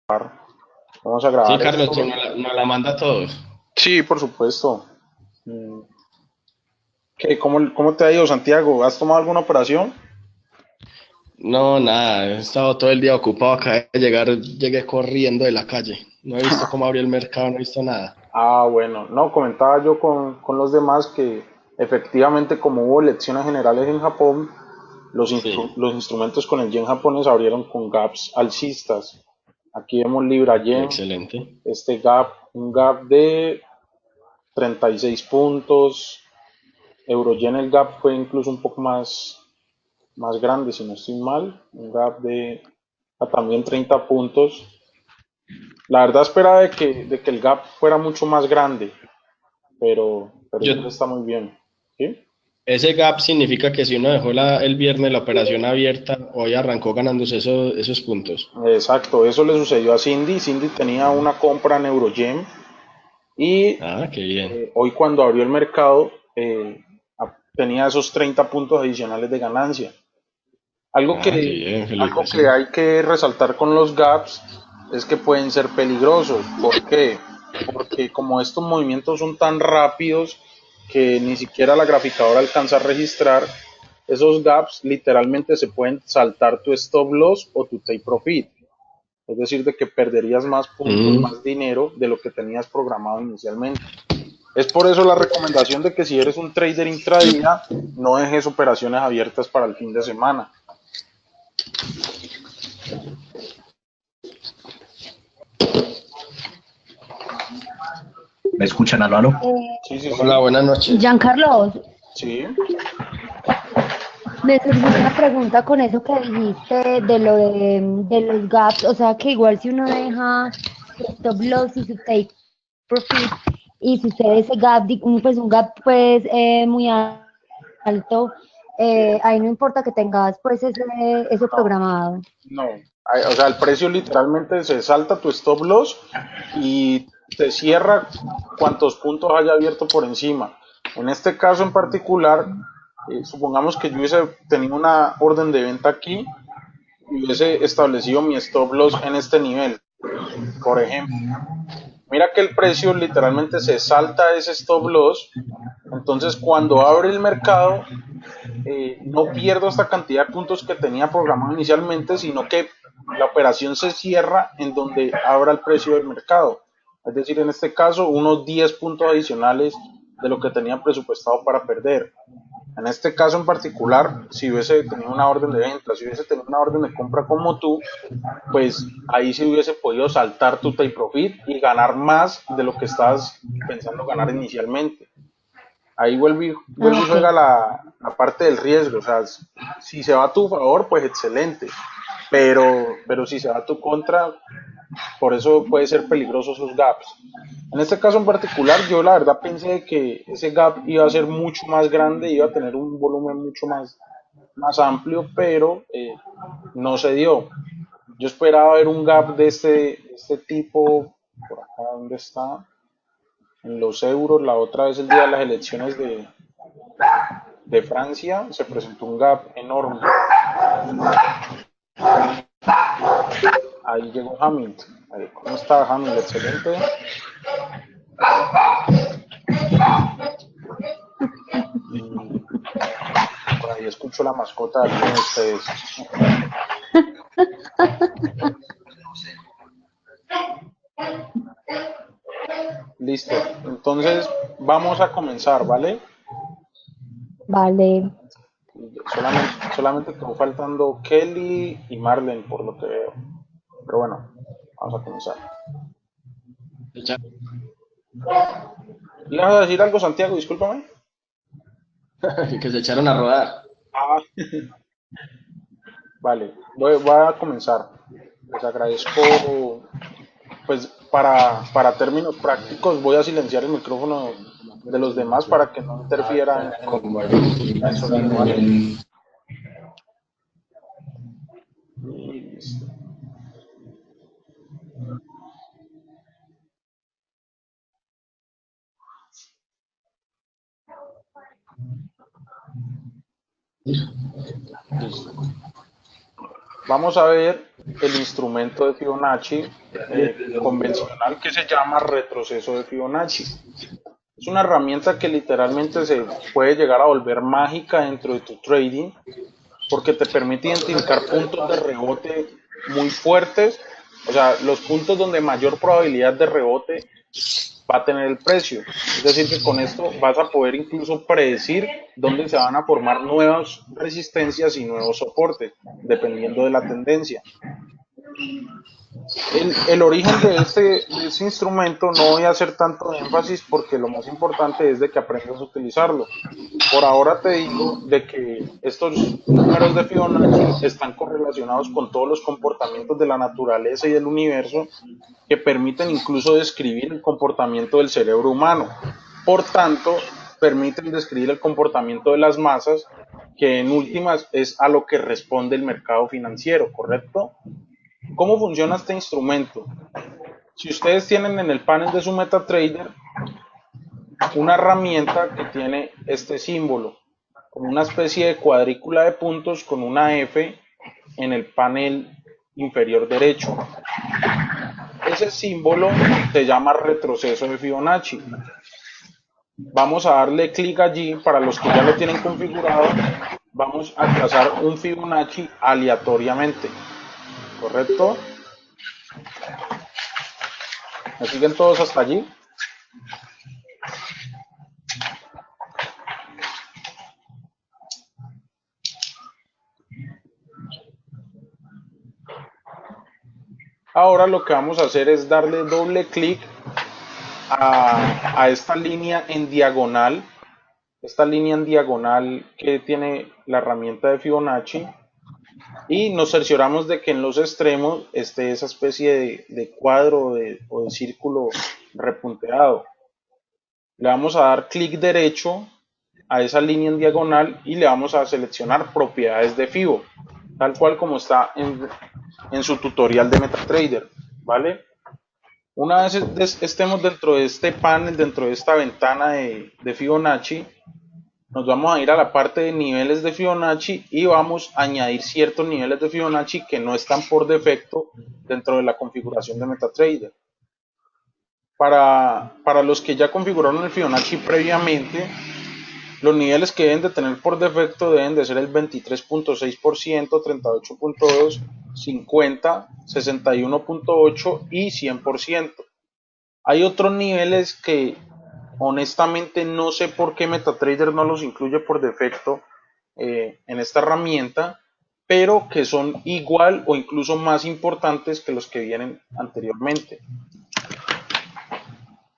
Vamos a Sí, grabar Carlos, esto. sí, nos la manda a todos. Sí, por supuesto. Mm, ¿Cómo te ha ido, Santiago? ¿Has tomado alguna operación? No, nada, he estado todo el día ocupado acá de llegar, llegué corriendo de la calle. No he visto cómo abrió el mercado, no he visto nada. Ah, bueno, no, comentaba yo con los demás que efectivamente como hubo elecciones generales en Japón, Sí, los instrumentos con el yen japonés abrieron con gaps alcistas. Aquí vemos libra yen, excelente. este gap, un gap de 36 puntos, euro yen el gap fue incluso un poco más grande, si no estoy mal, un gap de también 30 puntos. La verdad esperaba de que el gap fuera mucho más grande, pero Yo, igual está muy bien. ¿Sí? ese gap significa que si uno dejó el viernes la operación abierta, hoy arrancó ganándose esos puntos. Exacto, eso le sucedió a Cindy. Cindy tenía una compra en Eurogen y Ah, qué bien. hoy cuando abrió el mercado tenía esos 30 puntos adicionales de ganancia. Algo Ah, qué que, bien, algo que felicitaciones. hay que resaltar con los gaps es que pueden ser peligrosos. ¿Por qué? Porque como estos movimientos son tan rápidos que ni siquiera la graficadora alcanza a registrar, esos gaps literalmente se pueden saltar tu stop loss o tu take profit. Es decir, de que perderías más puntos, Mm, más dinero de lo que tenías programado inicialmente. Es por eso la recomendación de que si eres un trader intradía, no dejes operaciones abiertas para el fin de semana. ¿Me escuchan, aló, aló? Sí, sí, hola, sí. buenas noches. Giancarlos, Sí. me surgió una pregunta con eso que dijiste de lo de los gaps, o sea que igual si uno deja su stop loss y su take profit y sucede ese gap, pues un gap pues muy alto, ahí no importa que tengas pues eso No, programado. no. O sea, el precio literalmente se salta tu stop loss y te cierra cuantos puntos haya abierto por encima. En este caso en particular, supongamos que yo hubiese tenido una orden de venta aquí y hubiese establecido mi stop loss en este nivel, por ejemplo. Mira que el precio literalmente se salta ese stop loss, entonces cuando abre el mercado no pierdo esta cantidad de puntos que tenía programado inicialmente, sino que la operación se cierra en donde abra el precio del mercado. Es decir, en este caso, unos 10 puntos adicionales de lo que tenía presupuestado para perder. En este caso en particular, si hubiese tenido una orden de venta, si hubiese tenido una orden de compra como tú, pues ahí sí hubiese podido saltar tu take profit y ganar más de lo que estabas pensando ganar inicialmente. Ahí Ah, vuelve y ok. juega la parte del riesgo. O sea, si se va a tu favor, pues excelente. Pero si se va a tu contra, por eso puede ser peligroso esos gaps. En este caso en particular, yo la verdad pensé que ese gap iba a ser mucho más grande, iba a tener un volumen mucho más amplio, pero no se dio. Yo esperaba ver un gap de este tipo, por acá donde está, en los euros. La otra vez, el día de las elecciones de Francia, se presentó un gap enorme. Ahí llegó Hamilton. ¿Cómo está Hamilton? Excelente. Y por ahí escucho la mascota de alguno de ustedes. Listo. Entonces, vamos a comenzar, ¿vale? Vale. Solamente quedó faltando Kelly y Marlene, por lo que veo. Pero bueno, vamos a comenzar. ¿Ibas a decir algo, Santiago? Discúlpame. Que se echaron a rodar. Ah, vale, voy a comenzar. Les agradezco. Pues para términos prácticos voy a silenciar el micrófono de los demás para que no interfiera en el sonido, ¿vale? Y listo. Listo. vamos a ver el instrumento de Fibonacci convencional que se llama retroceso de Fibonacci. Es una herramienta que literalmente se puede llegar a volver mágica dentro de tu trading porque te permite identificar puntos de rebote muy fuertes, o sea, los puntos donde mayor probabilidad de rebote va a tener el precio. Es decir, que con esto vas a poder incluso predecir dónde se van a formar nuevas resistencias y nuevos soportes, dependiendo de la tendencia. El origen de este instrumento no voy a hacer tanto énfasis porque lo más importante es de que aprendas a utilizarlo. Por ahora te digo de que estos números de Fibonacci están correlacionados con todos los comportamientos de la naturaleza y del universo que permiten incluso describir el comportamiento del cerebro humano. Por tanto, permiten describir el comportamiento de las masas, que en últimas es a lo que responde el mercado financiero, ¿correcto? ¿Cómo funciona este instrumento? Si ustedes tienen en el panel de su MetaTrader una herramienta que tiene este símbolo, como una especie de cuadrícula de puntos con una F en el panel inferior derecho. Ese símbolo se llama retroceso de Fibonacci. Vamos a darle clic allí. Para los que ya lo tienen configurado, vamos a trazar un Fibonacci aleatoriamente, ¿correcto? ¿Me siguen todos hasta allí? Ahora lo que vamos a hacer es darle doble clic a esta línea en diagonal que tiene la herramienta de Fibonacci, y nos cercioramos de que en los extremos esté esa especie de cuadro o de círculo repunteado. Le vamos a dar clic derecho a esa línea en diagonal y le vamos a seleccionar propiedades de Fibo, tal cual como está en su tutorial de MetaTrader, ¿vale? Una vez estemos dentro de este panel, dentro de esta ventana de Fibonacci, nos vamos a ir a la parte de niveles de Fibonacci y vamos a añadir ciertos niveles de Fibonacci que no están por defecto dentro de la configuración de MetaTrader. Para los que ya configuraron el Fibonacci previamente, los niveles que deben de tener por defecto deben de ser el 23.6%, 38.2%, 50%, 61.8% y 100%. Hay otros niveles que honestamente no sé por qué MetaTrader no los incluye por defecto en esta herramienta, pero que son igual o incluso más importantes que los que vienen anteriormente.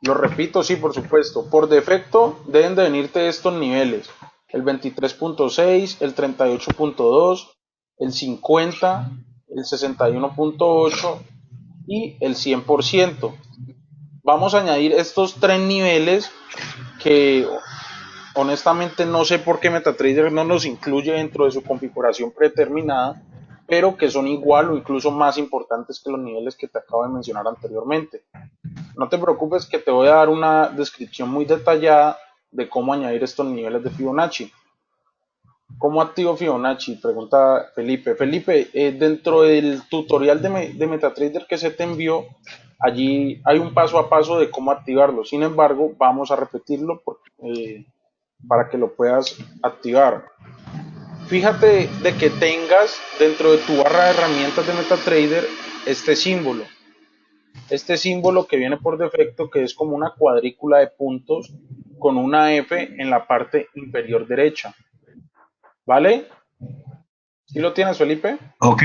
Lo repito, sí, por supuesto. Por defecto deben de venirte estos niveles: el 23.6, el 38.2, el 50, el 61.8 y el 100%. Vamos a añadir estos tres niveles que honestamente no sé por qué MetaTrader no los incluye dentro de su configuración predeterminada, pero que son igual o incluso más importantes que los niveles que te acabo de mencionar anteriormente. No te preocupes que te voy a dar una descripción muy detallada de cómo añadir estos niveles de Fibonacci. ¿Cómo activo Fibonacci? Pregunta Felipe. Felipe, dentro del tutorial de MetaTrader que se te envió, allí hay un paso a paso de cómo activarlo. Sin embargo, vamos a repetirlo para que lo puedas activar. Fíjate de que tengas dentro de tu barra de herramientas de MetaTrader este símbolo. Este símbolo que viene por defecto, que es como una cuadrícula de puntos con una F en la parte inferior derecha. ¿Vale? ¿Sí lo tienes, Felipe? Ok.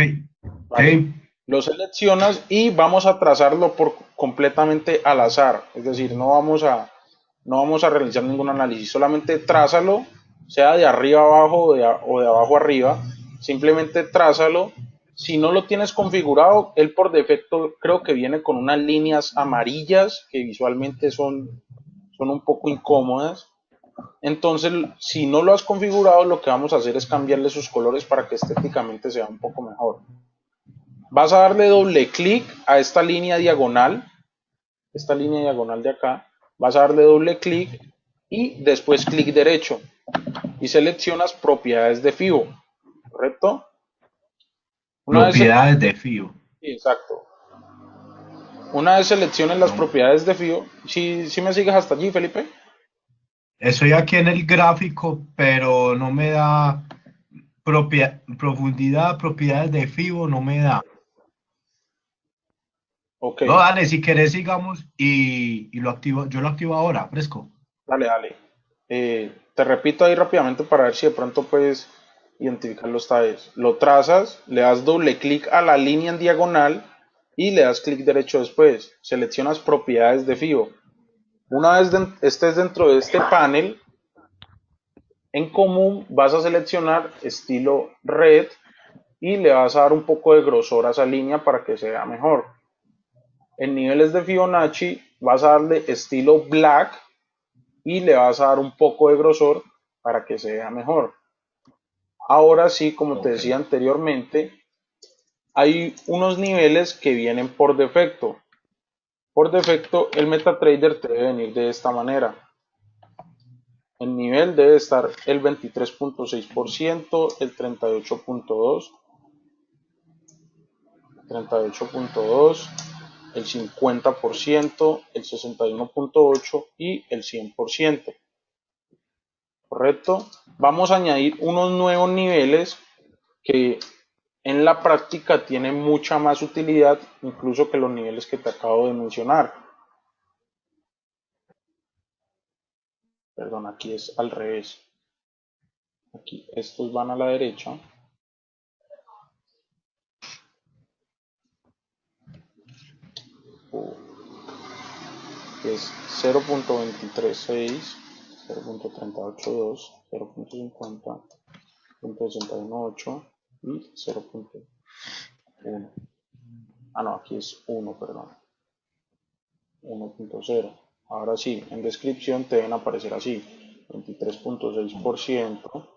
Vale. Hey. Lo seleccionas y vamos a trazarlo por completamente al azar. Es decir, no vamos a realizar ningún análisis. Solamente trázalo, sea de arriba abajo o de abajo arriba. Simplemente trázalo. Si no lo tienes configurado, él por defecto creo que viene con unas líneas amarillas que visualmente son un poco incómodas. Entonces, si no lo has configurado, lo que vamos a hacer es cambiarle sus colores para que estéticamente sea un poco mejor. Vas a darle doble clic a esta línea diagonal de acá. Vas a darle doble clic y después clic derecho y seleccionas propiedades de Fibo, ¿correcto? Una vez, Propiedades de FIO. sí, exacto. Una vez selecciones las No. propiedades de FIO, si me sigues hasta allí, Felipe. Estoy aquí en el gráfico, pero no me da profundidad, propiedades de FIBO, no me da. Ok, No, dale, si querés sigamos y lo activo, yo lo activo ahora, fresco. dale, dale. Te repito ahí rápidamente para ver si de pronto puedes identificarlo esta vez. Lo trazas, le das doble clic a la línea en diagonal y le das clic derecho después. Seleccionas propiedades de FIO. Una vez estés dentro de este panel, en común vas a seleccionar estilo red y le vas a dar un poco de grosor a esa línea para que se vea mejor. En niveles de Fibonacci vas a darle estilo black y le vas a dar un poco de grosor para que se vea mejor. Ahora sí, como te Ok. decía anteriormente, hay unos niveles que vienen por defecto. Por defecto, el MetaTrader te debe venir de esta manera. El nivel debe estar el 23.6%, el 38.2, el 50%, el 61.8 y el 100%. ¿Correcto? Vamos a añadir unos nuevos niveles que en la práctica tienen mucha más utilidad, incluso que los niveles que te acabo de mencionar. Perdón, aquí es al revés. Aquí estos van a la derecha. Que es 0.236, 0.382, 0.50, 0.618 y 0.1. Ah, no, aquí es 1, perdón. 1.0. Ahora sí, en descripción te deben aparecer así: 23.6%,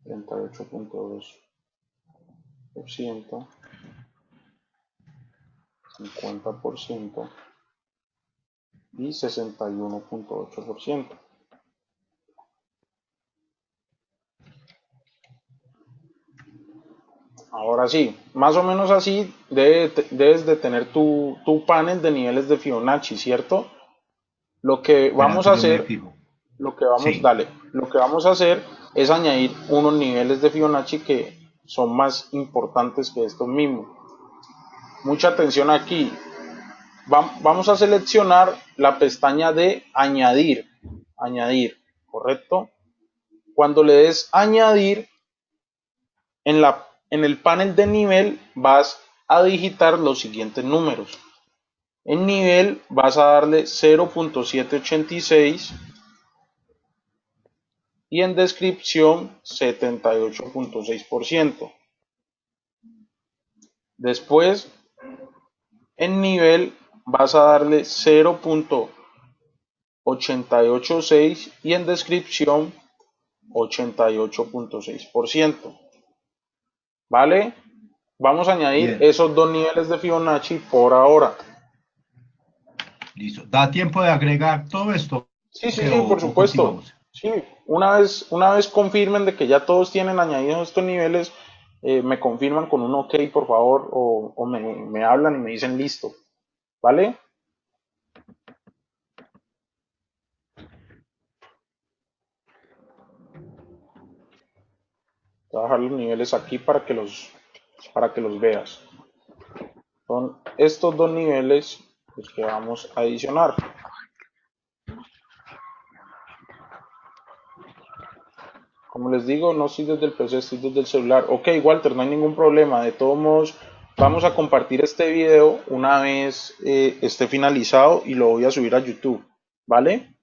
38.2%, 50% y 61.8%. Ahora sí, más o menos así debes de tener tu panel de niveles de Fibonacci, ¿cierto? Lo que vamos Espérate, a yo me hacer, fijo. dale, Sí. lo que vamos a hacer es añadir unos niveles de Fibonacci que son más importantes que estos mismos. Mucha atención aquí. Vamos a seleccionar la pestaña de añadir, ¿correcto? Cuando le des añadir, en el panel de nivel vas a digitar los siguientes números. En nivel vas a darle 0.786 y en descripción 78.6%. Después, en nivel vas a darle 0.886 y en descripción 88.6%. ¿Vale? Vamos a añadir Bien, esos dos niveles de Fibonacci por ahora. listo. ¿Da tiempo de agregar todo esto? Sí, sí, ¿Qué? sí, por O supuesto. continuamos? Sí, una vez confirmen de que ya todos tienen añadidos estos niveles, me confirman con un OK, por favor, o me hablan y me dicen listo. ¿Vale? Voy a bajar los niveles aquí para que los veas. Son estos dos niveles los que vamos a adicionar. Como les digo, no estoy desde el PC, estoy desde el celular. Ok, Walter, no hay ningún problema. De todos modos, vamos a compartir este video una vez esté finalizado y lo voy a subir a YouTube. ¿Vale?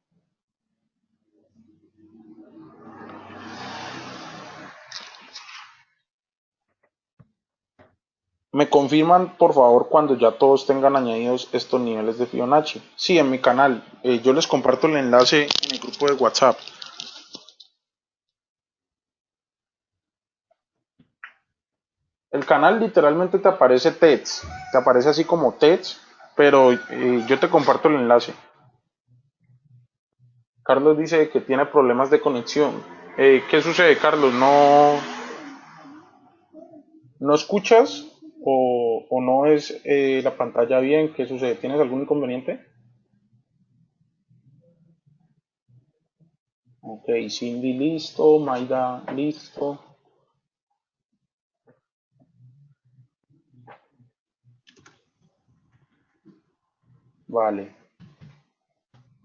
Me confirman, por favor, cuando ya todos tengan añadidos estos niveles de Fibonacci. Sí, en mi canal. Yo les comparto el enlace en el grupo de WhatsApp. El canal literalmente te aparece TEDx. Te aparece así como TEDx, pero yo te comparto el enlace. Carlos dice que tiene problemas de conexión. ¿Qué sucede, Carlos? No. ¿No escuchas o no es la pantalla bien? ¿Qué sucede? ¿Tienes algún inconveniente? Ok, Cindy listo, Maida listo. Vale,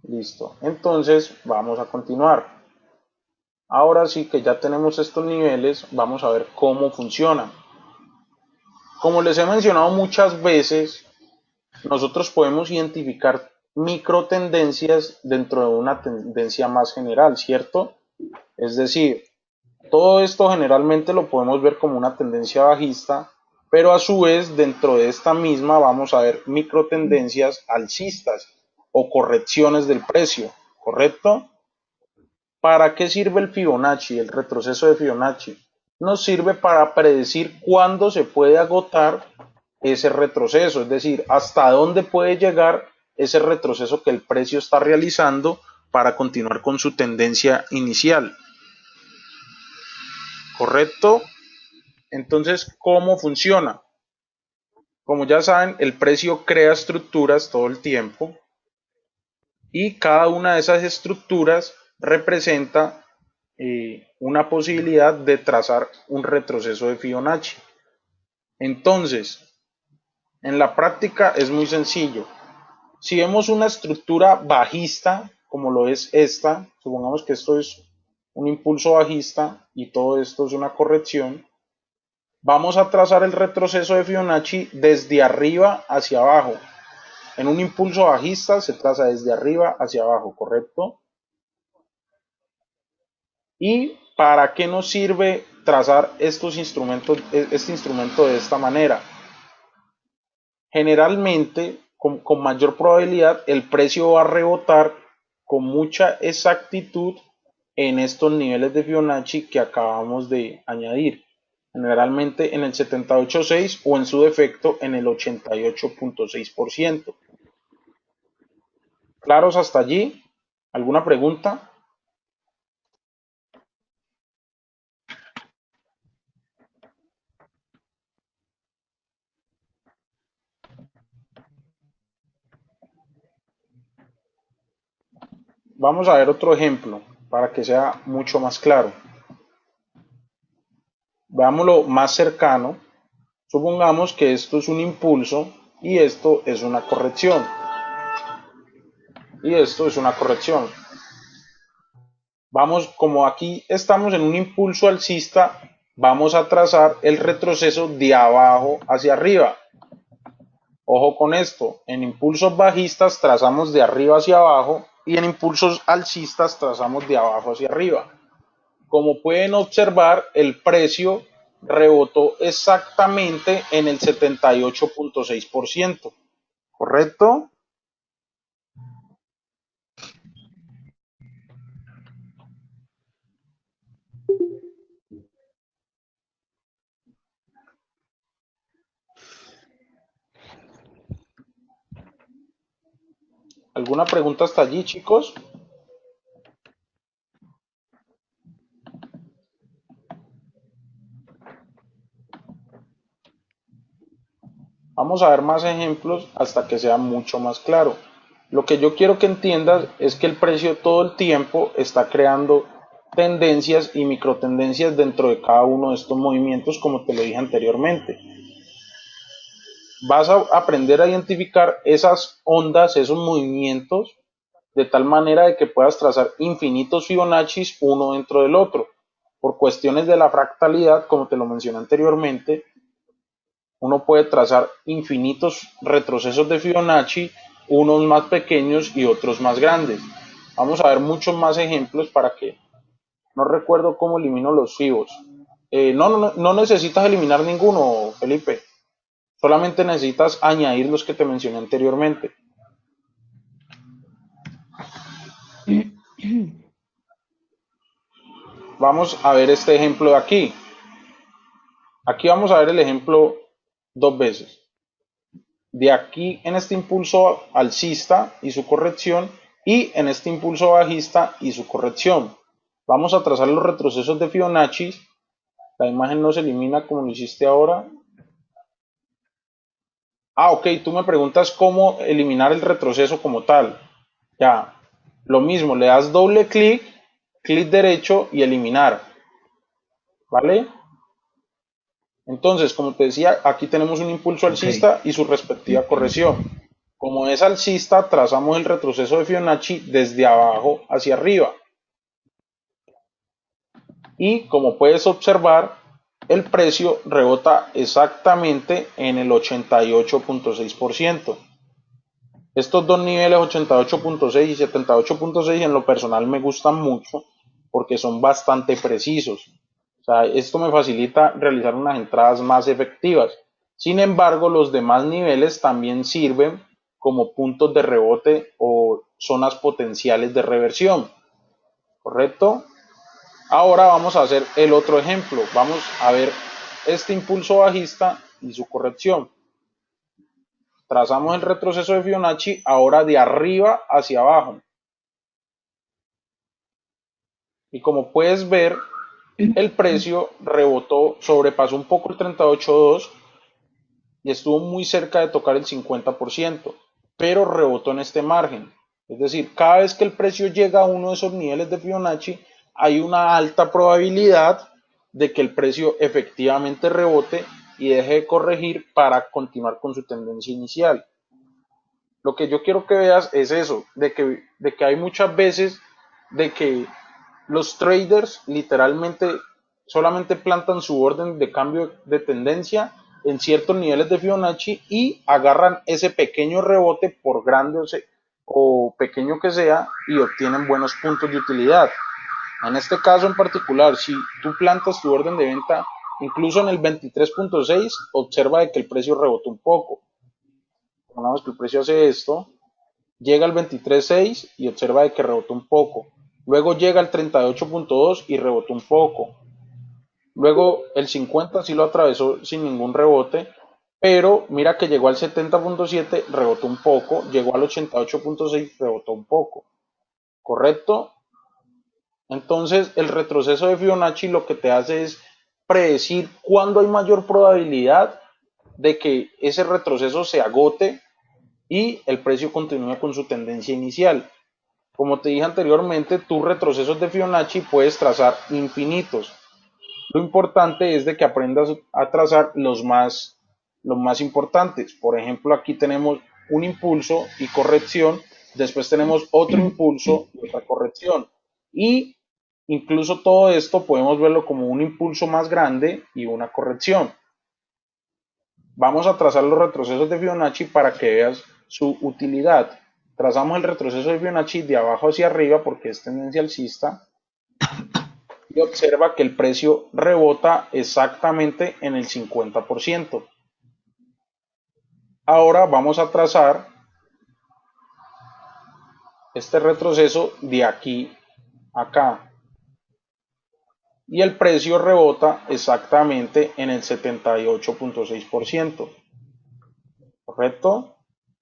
listo. Entonces vamos a continuar. Ahora sí que ya tenemos estos niveles, vamos a ver cómo funcionan. Como les he mencionado muchas veces, nosotros podemos identificar micro tendencias dentro de una tendencia más general, ¿cierto? Es decir, todo esto generalmente lo podemos ver como una tendencia bajista, pero a su vez dentro de esta misma vamos a ver micro tendencias alcistas o correcciones del precio, ¿correcto? ¿Para qué sirve el Fibonacci, el retroceso de Fibonacci? Nos sirve para predecir cuándo se puede agotar ese retroceso, es decir, hasta dónde puede llegar ese retroceso que el precio está realizando para continuar con su tendencia inicial. ¿Correcto? Entonces, ¿cómo funciona? Como ya saben, el precio crea estructuras todo el tiempo y cada una de esas estructuras representa una posibilidad de trazar un retroceso de Fibonacci. Entonces, en la práctica es muy sencillo. Si vemos una estructura bajista, como lo es esta, supongamos que esto es un impulso bajista y todo esto es una corrección, vamos a trazar el retroceso de Fibonacci desde arriba hacia abajo. En un impulso bajista se traza desde arriba hacia abajo, ¿correcto? ¿Y para qué nos sirve trazar este instrumento de esta manera? Generalmente, con mayor probabilidad, el precio va a rebotar con mucha exactitud en estos niveles de Fibonacci que acabamos de añadir, generalmente en el 78.6 o en su defecto en el 88.6%. ¿Claros hasta allí? ¿Alguna pregunta? Vamos a ver otro ejemplo para que sea mucho más claro. Veámoslo más cercano. Supongamos que esto es un impulso y esto es una corrección. Y esto es una corrección. Vamos, como aquí estamos en un impulso alcista, vamos a trazar el retroceso de abajo hacia arriba. Ojo con esto, en impulsos bajistas trazamos de arriba hacia abajo y en impulsos alcistas trazamos de abajo hacia arriba. Como pueden observar, el precio rebotó exactamente en el 78.6%, ¿correcto? ¿Alguna pregunta hasta allí, chicos? Vamos a ver más ejemplos hasta que sea mucho más claro. Lo que yo quiero que entiendas es que el precio todo el tiempo está creando tendencias y microtendencias dentro de cada uno de estos movimientos, como te lo dije anteriormente. Vas a aprender a identificar esas ondas, esos movimientos, de tal manera de que puedas trazar infinitos Fibonaccis uno dentro del otro. Por cuestiones de la fractalidad, como te lo mencioné anteriormente, uno puede trazar infinitos retrocesos de Fibonacci, unos más pequeños y otros más grandes. Vamos a ver muchos más ejemplos para que no recuerdo cómo elimino los fibos. No necesitas eliminar ninguno, Felipe. Solamente necesitas añadir los que te mencioné anteriormente. Vamos a ver este ejemplo de aquí. Aquí vamos a ver el ejemplo dos veces. De aquí en este impulso alcista y su corrección y en este impulso bajista y su corrección. Vamos a trazar los retrocesos de Fibonacci La imagen no se elimina como lo hiciste ahora. Ah, ok, tú me preguntas cómo eliminar el retroceso como tal. Ya, lo mismo, le das doble clic, clic derecho y eliminar, ¿vale? Entonces, como te decía, aquí tenemos un impulso Ok. alcista y su respectiva corrección. Como es alcista, trazamos el retroceso de Fibonacci desde abajo hacia arriba. Y como puedes observar, el precio rebota exactamente en el 88.6%. Estos dos niveles, 88.6 y 78.6, en lo personal me gustan mucho porque son bastante precisos. O sea, esto me facilita realizar unas entradas más efectivas. Sin embargo, los demás niveles también sirven como puntos de rebote o zonas potenciales de reversión. ¿Correcto? Ahora vamos a hacer el otro ejemplo. Vamos a ver este impulso bajista y su corrección. Trazamos el retroceso de Fibonacci ahora de arriba hacia abajo. Y como puedes ver, el precio rebotó, sobrepasó un poco el 38.2 y estuvo muy cerca de tocar el 50%, pero rebotó en este margen. Es decir, cada vez que el precio llega a uno de esos niveles de Fibonacci, hay una alta probabilidad de que el precio efectivamente rebote y deje de corregir para continuar con su tendencia inicial. Lo que yo quiero que veas es eso, de que hay muchas veces de que los traders literalmente solamente plantan su orden de cambio de tendencia en ciertos niveles de Fibonacci y agarran ese pequeño rebote, por grande o pequeño que sea, y obtienen buenos puntos de utilidad. En este caso en particular, si tú plantas tu orden de venta incluso en el 23.6, observa de que el precio rebotó un poco. Pongamos que el precio hace esto, llega al 23.6 y observa de que rebotó un poco. Luego llega al 38.2 y rebotó un poco. Luego el 50 sí lo atravesó sin ningún rebote, pero mira que llegó al 70.7, rebotó un poco, llegó al 88.6, rebotó un poco. ¿Correcto? Entonces el retroceso de Fibonacci lo que te hace es predecir cuándo hay mayor probabilidad de que ese retroceso se agote y el precio continúa con su tendencia inicial. Como te dije anteriormente, tus retrocesos de Fibonacci puedes trazar infinitos. Lo importante es de que aprendas a trazar los más importantes. Por ejemplo, aquí tenemos un impulso y corrección, después tenemos otro impulso y otra corrección. Y incluso todo esto podemos verlo como un impulso más grande y una corrección. Vamos a trazar los retrocesos de Fibonacci para que veas su utilidad. Trazamos el retroceso de Fibonacci de abajo hacia arriba porque es tendencia alcista y observa que el precio rebota exactamente en el 50%. Ahora vamos a trazar este retroceso de aquí a acá y el precio rebota exactamente en el 78.6%. ¿Correcto?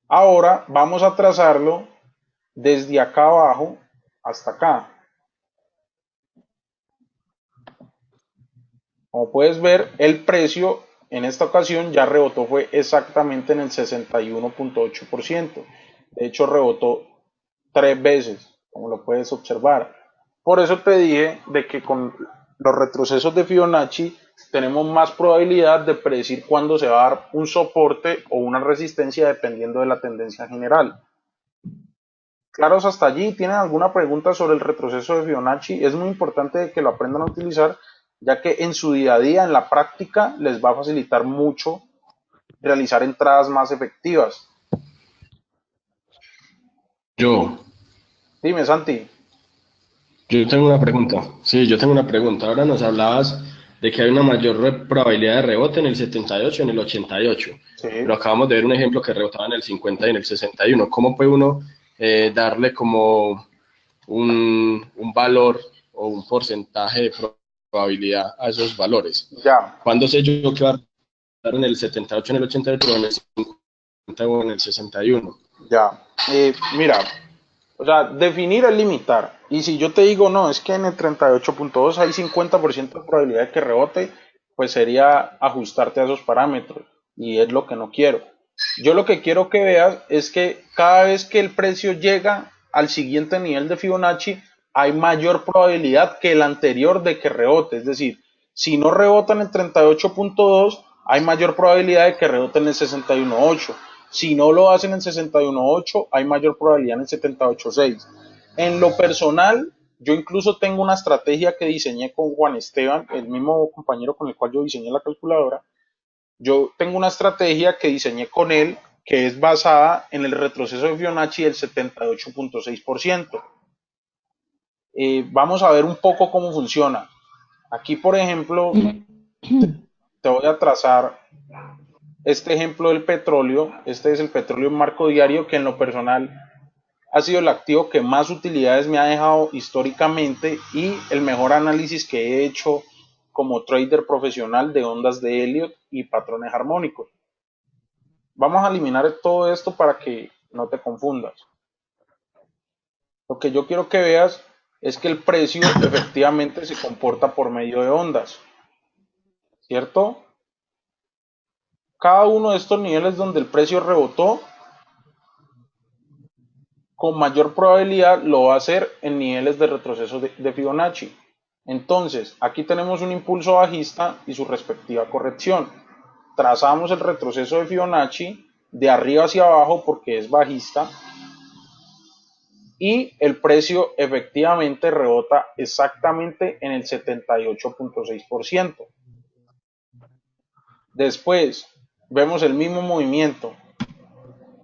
Ahora vamos a trazarlo desde acá abajo hasta acá. Como puedes ver, el precio en esta ocasión ya rebotó, fue exactamente en el 61.8%. De hecho, rebotó 3 veces, como lo puedes observar. Por eso te dije de que con los retrocesos de Fibonacci tenemos más probabilidad de predecir cuándo se va a dar un soporte o una resistencia dependiendo de la tendencia general. ¿Claros hasta allí? ¿Tienen alguna pregunta sobre el retroceso de Fibonacci? Es muy importante que lo aprendan a utilizar, ya que en su día a día, en la práctica, les va a facilitar mucho realizar entradas más efectivas. Yo, Dime, Santi. yo tengo una pregunta. Sí, yo tengo una pregunta. Ahora nos hablabas de que hay una mayor probabilidad de rebote en el 78 y en el 88. Sí. Pero acabamos de ver un ejemplo que rebotaba en el 50 y en el 61. ¿Cómo puede uno darle como un valor o un porcentaje de probabilidad a esos valores? Ya, ¿Cuándo sé yo que va a estar en el 78, en el 88 o en el 50 o en el 61? ya. Mira, o sea, definir es limitar. Y si yo te digo, no, es que en el 38.2 hay 50% de probabilidad de que rebote, pues sería ajustarte a esos parámetros y es lo que no quiero. Yo lo que quiero que veas es que cada vez que el precio llega al siguiente nivel de Fibonacci, hay mayor probabilidad que el anterior de que rebote. Es decir, si no rebota en el 38.2, hay mayor probabilidad de que rebote en el 61.8. Si no lo hace en el 61.8, hay mayor probabilidad en el 78.6. En lo personal, yo incluso tengo una estrategia que diseñé con Juan Esteban, el mismo compañero con el cual yo diseñé la calculadora. Yo tengo una estrategia que diseñé con él que es basada en el retroceso de Fibonacci del 78.6%. Vamos a ver un poco cómo funciona. Aquí, por ejemplo, te voy a trazar este ejemplo del petróleo. Este es el petróleo en marco diario, que en lo personal ha sido el activo que más utilidades me ha dejado históricamente y el mejor análisis que he hecho como trader profesional de ondas de Elliott y patrones armónicos. Vamos a eliminar todo esto para que no te confundas. Lo que yo quiero que veas es que el precio efectivamente se comporta por medio de ondas, ¿cierto? Cada uno de estos niveles donde el precio rebotó, con mayor probabilidad lo va a hacer en niveles de retroceso de Fibonacci. Entonces, aquí tenemos un impulso bajista y su respectiva corrección. Trazamos el retroceso de Fibonacci de arriba hacia abajo porque es bajista y el precio efectivamente rebota exactamente en el 78.6%. Después vemos el mismo movimiento,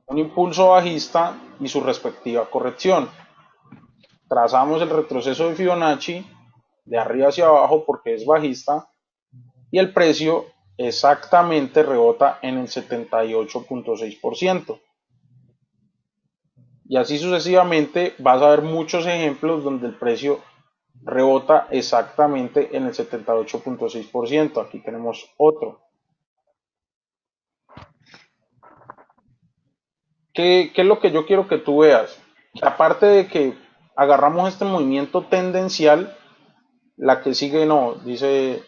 un impulso bajista y su respectiva corrección. Trazamos el retroceso de Fibonacci de arriba hacia abajo porque es bajista y el precio exactamente rebota en el 78.6%. Y así sucesivamente vas a ver muchos ejemplos donde el precio rebota exactamente en el 78.6%. Aquí tenemos otro. ¿Qué es lo que yo quiero que tú veas? Que aparte de que agarramos este movimiento tendencial, la que sigue no, dice...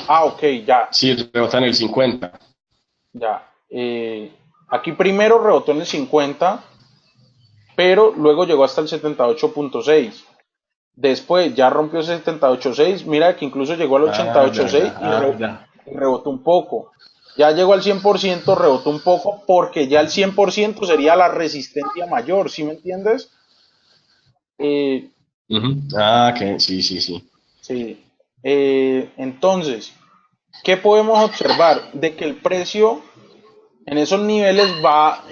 ok, ya, Sí, rebota en el 50. ya. Aquí primero rebotó en el 50, pero luego llegó hasta el 78.6. Después ya rompió el 78.6, mira que incluso llegó al Ah, ya, 88.6 ya, ya. y rebotó un poco. Ya llegó al 100%, rebotó un poco porque ya el 100% sería la resistencia mayor, ¿sí me entiendes? Eh, Ah, que sí, sí, sí. sí. Entonces, ¿qué podemos observar? De que el precio en esos niveles va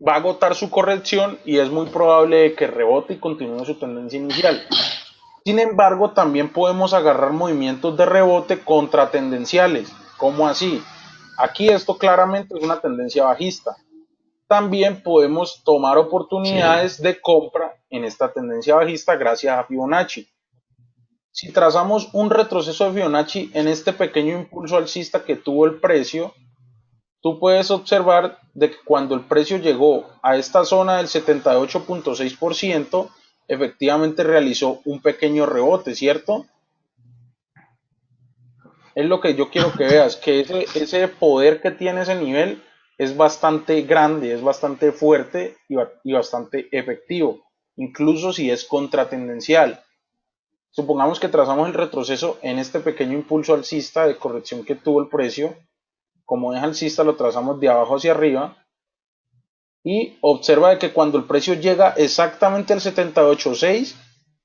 a agotar su corrección y es muy probable que rebote y continúe su tendencia inicial. Sin embargo, también podemos agarrar movimientos de rebote contratendenciales. ¿Cómo así? Aquí esto claramente es una tendencia bajista. También podemos tomar Sí. oportunidades de compra en esta tendencia bajista gracias a Fibonacci. Si trazamos un retroceso de Fibonacci en este pequeño impulso alcista que tuvo el precio, tú puedes observar de que cuando el precio llegó a esta zona del 78.6%, efectivamente realizó un pequeño rebote, ¿cierto? Es lo que yo quiero que veas, que ese poder que tiene ese nivel es bastante grande, es bastante fuerte y bastante efectivo, incluso si es contratendencial. Supongamos que trazamos el retroceso en este pequeño impulso alcista de corrección que tuvo el precio. Como es alcista, lo trazamos de abajo hacia arriba y observa de que cuando el precio llega exactamente al 78.6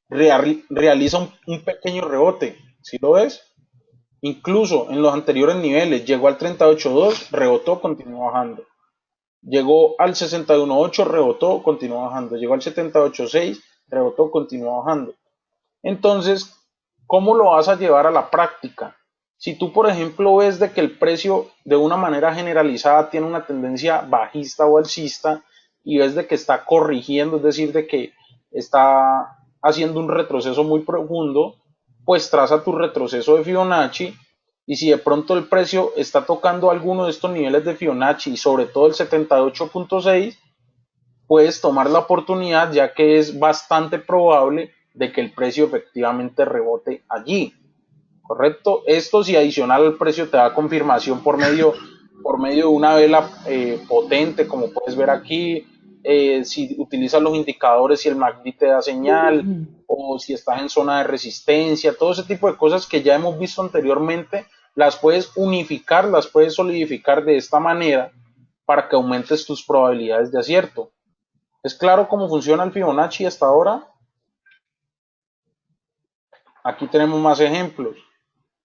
realiza un pequeño rebote. ¿Sí lo ves? Incluso en los anteriores niveles llegó al 38.2, rebotó, continuó bajando. Llegó al 61.8, rebotó, continuó bajando. Llegó al 78.6, rebotó, continuó bajando. Entonces, ¿cómo lo vas a llevar a la práctica? Si tú, por ejemplo, ves de que el precio de una manera generalizada tiene una tendencia bajista o alcista y ves de que está corrigiendo, es decir, de que está haciendo un retroceso muy profundo, pues traza tu retroceso de Fibonacci y si de pronto el precio está tocando alguno de estos niveles de Fibonacci y sobre todo el 78.6, puedes tomar la oportunidad ya que es bastante probable de que el precio efectivamente rebote allí, ¿correcto? Esto si adicional al precio te da confirmación por medio de una vela potente, como puedes ver aquí, si utilizas los indicadores, si el MACD te da señal, o si estás en zona de resistencia, todo ese tipo de cosas que ya hemos visto anteriormente, las puedes unificar, las puedes solidificar de esta manera para que aumentes tus probabilidades de acierto. ¿Es claro cómo funciona el Fibonacci hasta ahora? Aquí tenemos más ejemplos.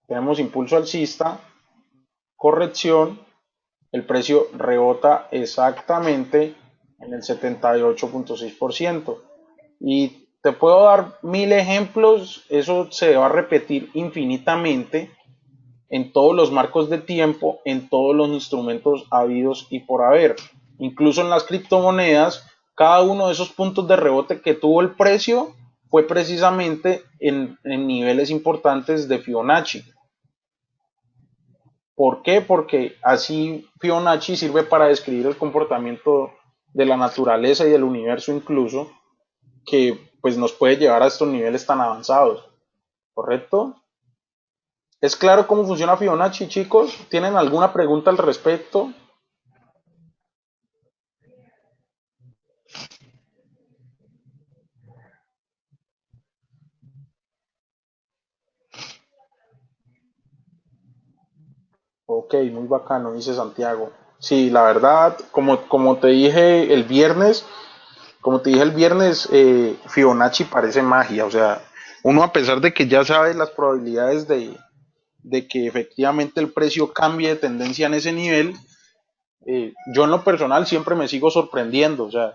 Tenemos impulso alcista, corrección, el precio rebota exactamente en el 78.6%. Y te puedo dar 1000 ejemplos, eso se va a repetir infinitamente en todos los marcos de tiempo, en todos los instrumentos habidos y por haber. Incluso en las criptomonedas, cada uno de esos puntos de rebote que tuvo el precio fue precisamente en niveles importantes de Fibonacci. ¿Por qué? Porque así Fibonacci sirve para describir el comportamiento de la naturaleza y del universo incluso, que pues nos puede llevar a estos niveles tan avanzados, ¿correcto? ¿Es claro cómo funciona Fibonacci, chicos? ¿Tienen alguna pregunta al respecto? Ok, muy bacano, dice Santiago. Sí, la verdad, como te dije el viernes, Fibonacci parece magia. O sea, uno a pesar de que ya sabe las probabilidades de que efectivamente el precio cambie de tendencia en ese nivel, yo en lo personal siempre me sigo sorprendiendo. O sea,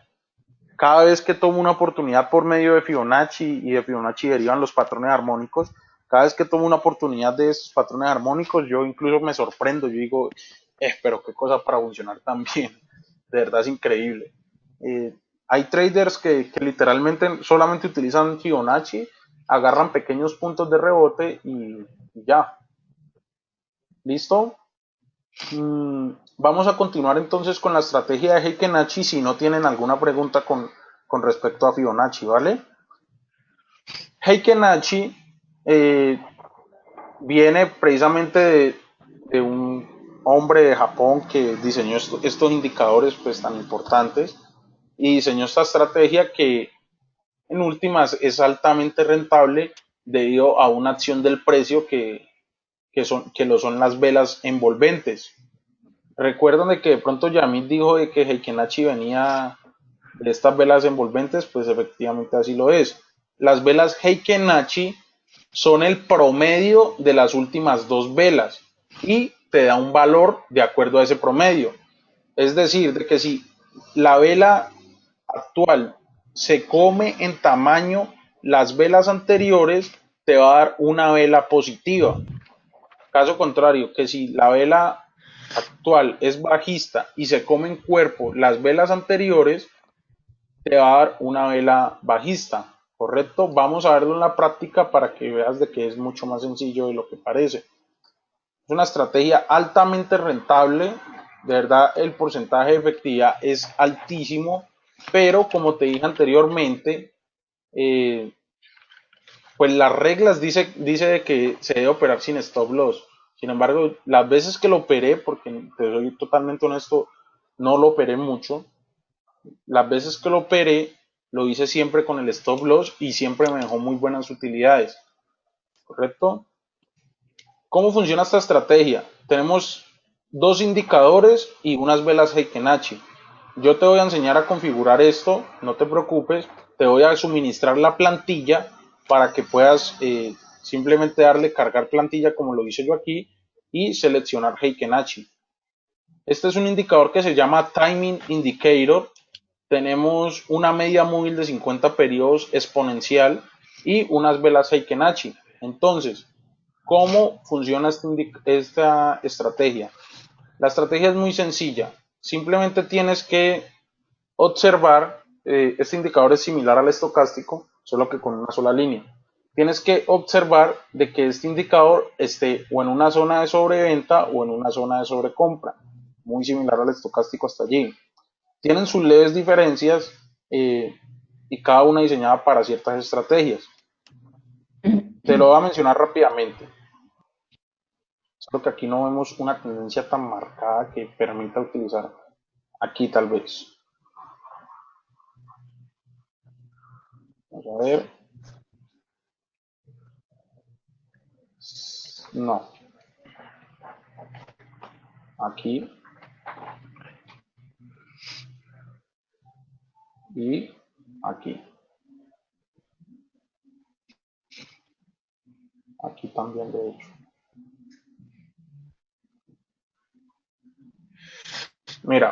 cada vez que tomo una oportunidad por medio de Fibonacci y de Fibonacci derivan los patrones armónicos, cada vez que tomo una oportunidad de esos patrones armónicos, yo incluso me sorprendo, yo digo, pero qué cosa para funcionar tan bien, de verdad es increíble. Eh, Hay traders que literalmente solamente utilizan Fibonacci, agarran pequeños puntos de rebote y ya, ¿listo? Vamos a continuar entonces con la estrategia de Heikenhachi si no tienen alguna pregunta con respecto a Fibonacci, ¿vale? Heikenhachi viene precisamente de un hombre de Japón que diseñó estos indicadores pues tan importantes y diseñó esta estrategia que en últimas es altamente rentable debido a una acción del precio que lo son las velas envolventes. Recuerdan de que de pronto Yamil dijo de que Heikenhachi venía de estas velas envolventes, pues efectivamente así lo es. Las velas Heikenhachi son el promedio de las últimas dos velas y te da un valor de acuerdo a ese promedio. Es decir, de que si la vela actual se come en tamaño las velas anteriores, te va a dar una vela positiva. Caso contrario, que si la vela actual es bajista y se come en cuerpo las velas anteriores, te va a dar una vela bajista, ¿correcto? Vamos a verlo en la práctica para que veas de que es mucho más sencillo de lo que parece. Es una estrategia altamente rentable, de verdad el porcentaje de efectividad es altísimo, pero como te dije anteriormente, eh, pues las reglas dice de que se debe operar sin stop loss. Sin embargo, las veces que lo operé, porque te soy totalmente honesto, no lo operé mucho. Las veces que lo operé, lo hice siempre con el stop loss y siempre me dejó muy buenas utilidades. ¿Correcto? ¿Cómo funciona esta estrategia? Tenemos dos indicadores y unas velas Heikenhachi. Yo te voy a enseñar a configurar esto, no te preocupes, te voy a suministrar la plantilla para que puedas simplemente darle cargar plantilla como lo hice yo aquí y seleccionar Heikenhachi. Este es un indicador que se llama Timing Indicator. Tenemos una media móvil de 50 periodos exponencial y unas velas Heikenhachi. Entonces, ¿cómo funciona esta estrategia? La estrategia es muy sencilla. Simplemente tienes que observar, este indicador es similar al estocástico, solo que con una sola línea. Tienes que observar de que este indicador esté o en una zona de sobreventa o en una zona de sobrecompra, muy similar al estocástico hasta allí. Tienen sus leves diferencias y cada una diseñada para ciertas estrategias. Te lo voy a mencionar rápidamente. Solo que aquí no vemos una tendencia tan marcada que permita utilizar aquí tal vez. Vamos a ver. No. Aquí. Y aquí. Aquí también de hecho. Mira,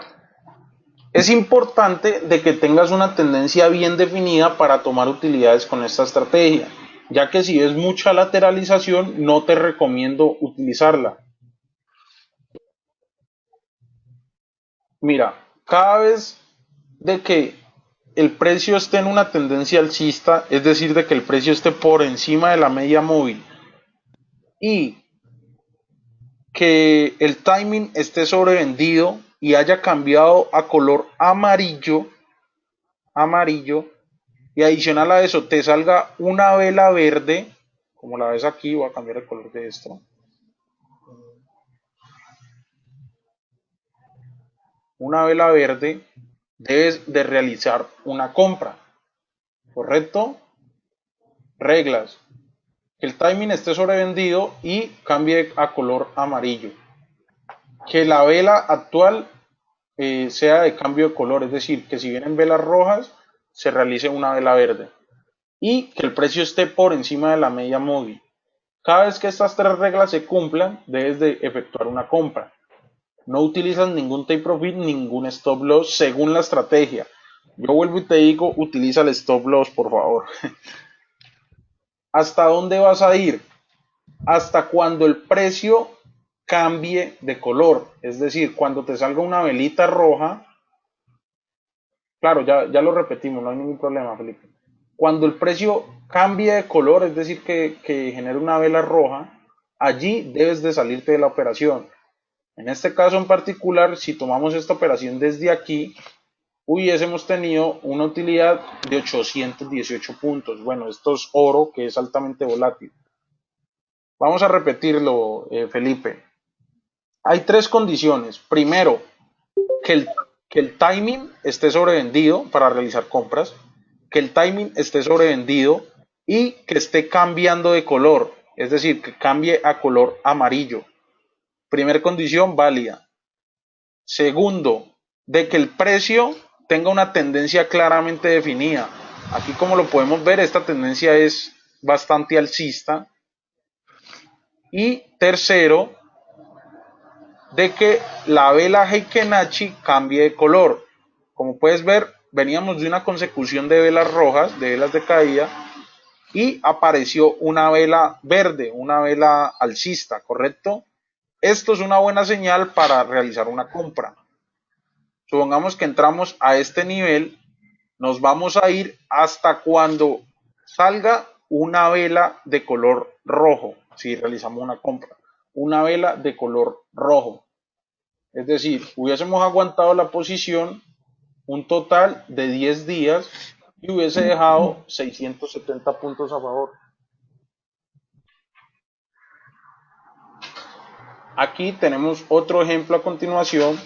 es importante de que tengas una tendencia bien definida para tomar utilidades con esta estrategia, ya que si es mucha lateralización no te recomiendo utilizarla. Mira, cada vez de que el precio esté en una tendencia alcista, es decir, de que el precio esté por encima de la media móvil y que el timing esté sobrevendido y haya cambiado a color amarillo, y adicional a eso te salga una vela verde, como la ves aquí, voy a cambiar el color de esto, una vela verde, debes de realizar una compra, ¿correcto? Reglas, que el timing esté sobrevendido y cambie a color amarillo, que la vela actual sea de cambio de color, es decir, que si vienen velas rojas, se realice una vela verde y que el precio esté por encima de la media móvil. Cada vez que estas tres reglas se cumplan, debes de efectuar una compra. No utilizas ningún take profit, ningún stop loss según la estrategia. Yo vuelvo y te digo, utiliza el stop loss, por favor. ¿Hasta dónde vas a ir? Hasta cuando el precio cambie de color. Es decir, cuando te salga una velita roja, claro, ya lo repetimos, no hay ningún problema, Felipe. Cuando el precio cambie de color, es decir, que genere una vela roja, allí debes de salirte de la operación. En este caso en particular, si tomamos esta operación desde aquí, hubiésemos tenido una utilidad de 818 puntos. Bueno, esto es oro que es altamente volátil. Vamos a repetirlo, Felipe. Hay tres condiciones. Primero, que el timing esté sobrevendido para realizar compras, que el timing esté sobrevendido y que esté cambiando de color, es decir, que cambie a color amarillo. Primera condición válida. Segundo, de que el precio tenga una tendencia claramente definida. Aquí como lo podemos ver, esta tendencia es bastante alcista. Y tercero, de que la vela Heikin-Achi cambie de color. Como puedes ver, veníamos de una consecución de velas rojas, de velas de caída, y apareció una vela verde, una vela alcista, ¿correcto? Esto es una buena señal para realizar una compra. Supongamos que entramos a este nivel, nos vamos a ir hasta cuando salga una vela de color rojo, si realizamos una compra, una vela de color rojo. Es decir, hubiésemos aguantado la posición un total de 10 días y hubiese dejado 670 puntos a favor. Aquí tenemos otro ejemplo a continuación.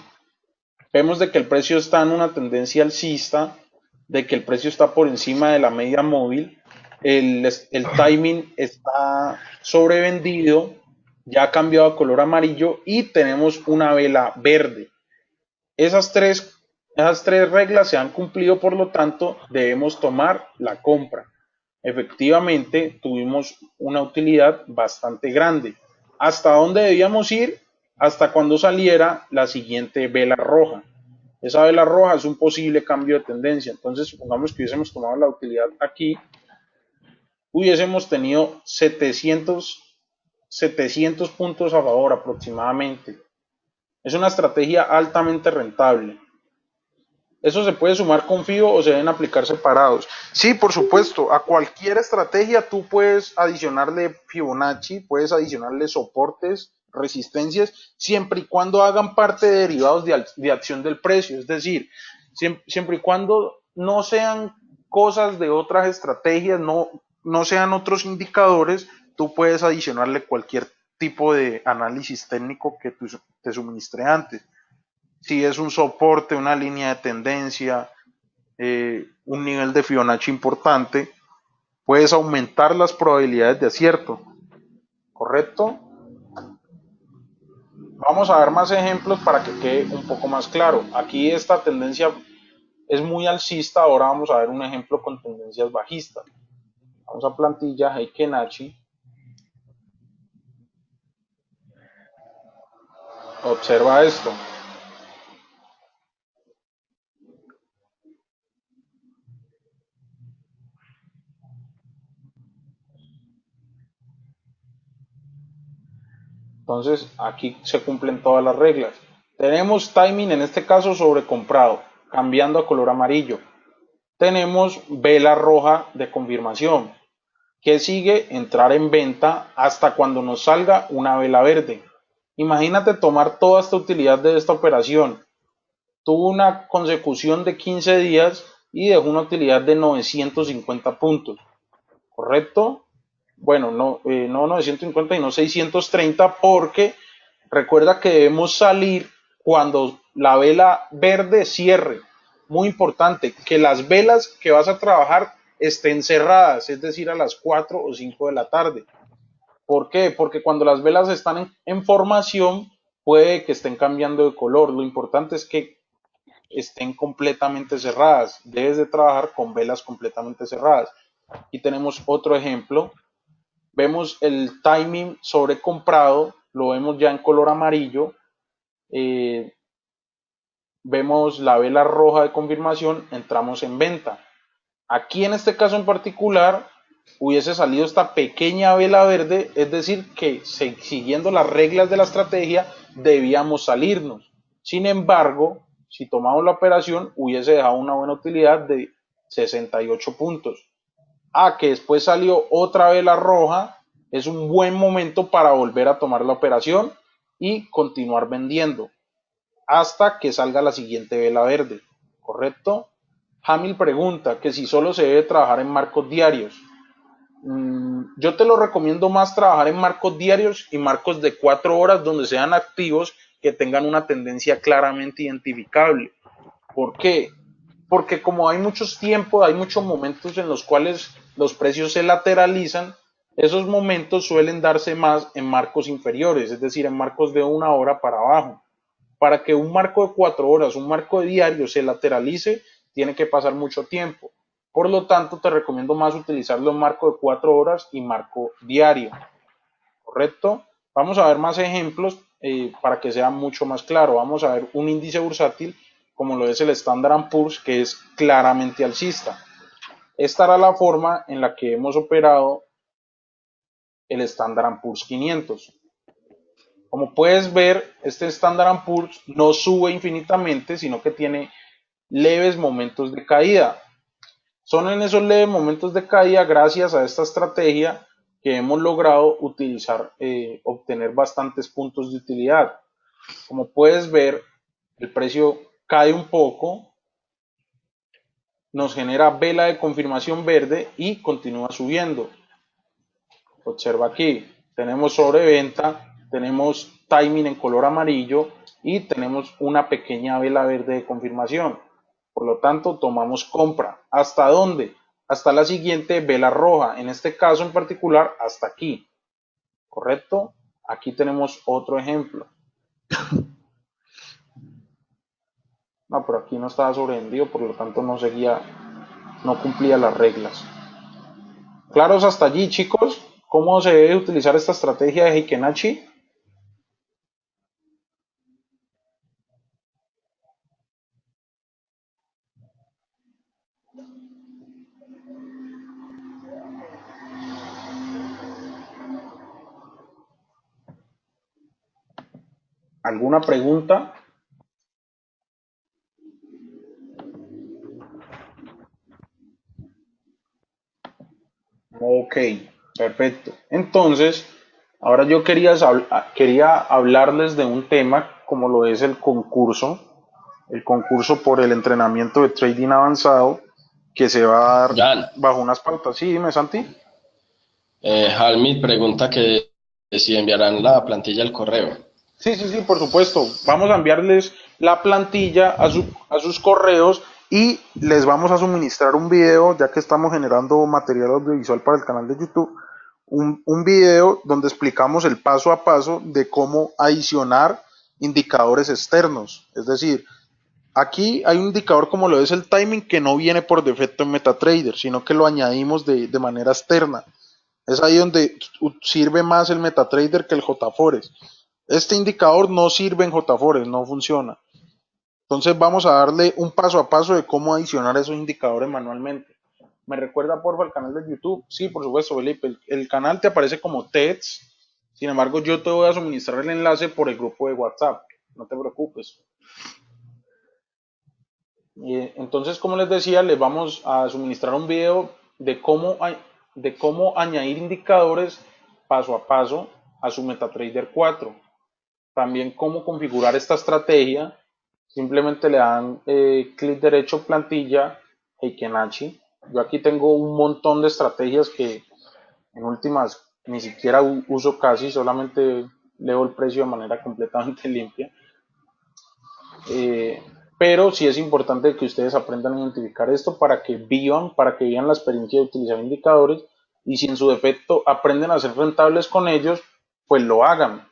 Vemos de que el precio está en una tendencia alcista, de que el precio está por encima de la media móvil, el timing está sobrevendido, ya ha cambiado a color amarillo y tenemos una vela verde. Esas tres reglas se han cumplido, por lo tanto, debemos tomar la compra. Efectivamente, tuvimos una utilidad bastante grande. ¿Hasta dónde debíamos ir? Hasta cuando saliera la siguiente vela roja. Esa vela roja es un posible cambio de tendencia. Entonces, supongamos que hubiésemos tomado la utilidad aquí, hubiésemos tenido 700 puntos a favor aproximadamente. Es una estrategia altamente rentable. ¿Eso se puede sumar con FIBO o se deben aplicar separados? Sí, por supuesto. A cualquier estrategia tú puedes adicionarle Fibonacci, puedes adicionarle soportes, resistencias, siempre y cuando hagan parte de derivados de acción del precio. Es decir, siempre y cuando no sean cosas de otras estrategias, no sean otros indicadores, tú puedes adicionarle cualquier tipo de análisis técnico que te suministré antes. Si es un soporte, una línea de tendencia, un nivel de Fibonacci importante, puedes aumentar las probabilidades de acierto, ¿correcto? Vamos a ver más ejemplos para que quede un poco más claro. Aquí esta tendencia es muy alcista, ahora vamos a ver un ejemplo con tendencias bajistas. Vamos a plantilla Heiken Achi. Observa esto. Entonces aquí se cumplen todas las reglas. Tenemos timing en este caso sobrecomprado, cambiando a color amarillo. Tenemos vela roja de confirmación. ¿Qué sigue? Entrar en venta hasta cuando nos salga una vela verde. Imagínate tomar toda esta utilidad de esta operación. Tuvo una consecución de 15 días y dejó una utilidad de 950 puntos. ¿Correcto? Bueno, no 950 y no 630 porque recuerda que debemos salir cuando la vela verde cierre. Muy importante, que las velas que vas a trabajar estén cerradas, es decir, a las 4 o 5 de la tarde. ¿Por qué? Porque cuando las velas están en formación, puede que estén cambiando de color. Lo importante es que estén completamente cerradas. Debes de trabajar con velas completamente cerradas. Y tenemos otro ejemplo. Vemos el timing sobrecomprado, lo vemos ya en color amarillo. Vemos la vela roja de confirmación, entramos en venta. Aquí en este caso en particular hubiese salido esta pequeña vela verde, es decir, que siguiendo las reglas de la estrategia debíamos salirnos. Sin embargo, si tomamos la operación, hubiese dejado una buena utilidad de 68 puntos. Que después salió otra vela roja, es un buen momento para volver a tomar la operación y continuar vendiendo hasta que salga la siguiente vela verde, ¿correcto? Hamil pregunta que si solo se debe trabajar en marcos diarios. Yo te lo recomiendo más trabajar en marcos diarios y marcos de 4 horas donde sean activos que tengan una tendencia claramente identificable. ¿Por qué? Porque como hay muchos tiempos, hay muchos momentos en los cuales los precios se lateralizan, esos momentos suelen darse más en marcos inferiores, es decir, en marcos de 1 hora para abajo. Para que un marco de 4 horas, un marco de diario se lateralice, tiene que pasar mucho tiempo. Por lo tanto, te recomiendo más utilizarlo en marco de 4 horas y marco diario. ¿Correcto? Vamos a ver más ejemplos para que sea mucho más claro. Vamos a ver un índice bursátil como lo es el Standard & Poor's, que es claramente alcista. Esta era la forma en la que hemos operado el Standard & Poor's 500. Como puedes ver, este Standard & Poor's no sube infinitamente, sino que tiene leves momentos de caída. Son en esos leves momentos de caída, gracias a esta estrategia, que hemos logrado utilizar, obtener bastantes puntos de utilidad. Como puedes ver, el precio cae un poco, nos genera vela de confirmación verde y continúa subiendo. Observa aquí, tenemos sobreventa, tenemos timing en color amarillo y tenemos una pequeña vela verde de confirmación. Por lo tanto, tomamos compra. ¿Hasta dónde? Hasta la siguiente vela roja, en este caso en particular, hasta aquí. ¿Correcto? Aquí tenemos otro ejemplo. No, pero aquí no estaba sobrevendido, por lo tanto no cumplía las reglas. ¿Claros hasta allí, chicos? ¿Cómo se debe utilizar esta estrategia de Heiken Achi? ¿Alguna pregunta? Ok, perfecto. Entonces, ahora yo quería hablarles de un tema como lo es el concurso por el entrenamiento de trading avanzado que se va a dar Ya, bajo unas pautas. Sí, dime, Santi. Halmit pregunta que si enviarán la plantilla al correo. Sí, sí, sí, por supuesto. Vamos a enviarles la plantilla a sus correos y les vamos a suministrar un video, ya que estamos generando material audiovisual para el canal de YouTube, un video donde explicamos el paso a paso de cómo adicionar indicadores externos. Es decir, aquí hay un indicador como lo es el timing que no viene por defecto en MetaTrader, sino que lo añadimos de manera externa. Es ahí donde sirve más el MetaTrader que el JForex. Este indicador no sirve en JForex, no funciona. Entonces vamos a darle un paso a paso de cómo adicionar esos indicadores manualmente. ¿Me recuerda porfa el canal de YouTube? Sí, por supuesto, Felipe. El canal te aparece como TEDS. Sin embargo, yo te voy a suministrar el enlace por el grupo de WhatsApp. No te preocupes. Entonces, como les decía, les vamos a suministrar un video de cómo añadir indicadores paso a paso a su MetaTrader 4. También cómo configurar esta estrategia. Simplemente le dan clic derecho, plantilla, Heikenachi. Yo aquí tengo un montón de estrategias que en últimas ni siquiera uso casi, solamente leo el precio de manera completamente limpia. Eh, pero sí es importante que ustedes aprendan a identificar esto para que vivan la experiencia de utilizar indicadores y si en su defecto aprenden a ser rentables con ellos, pues lo hagan,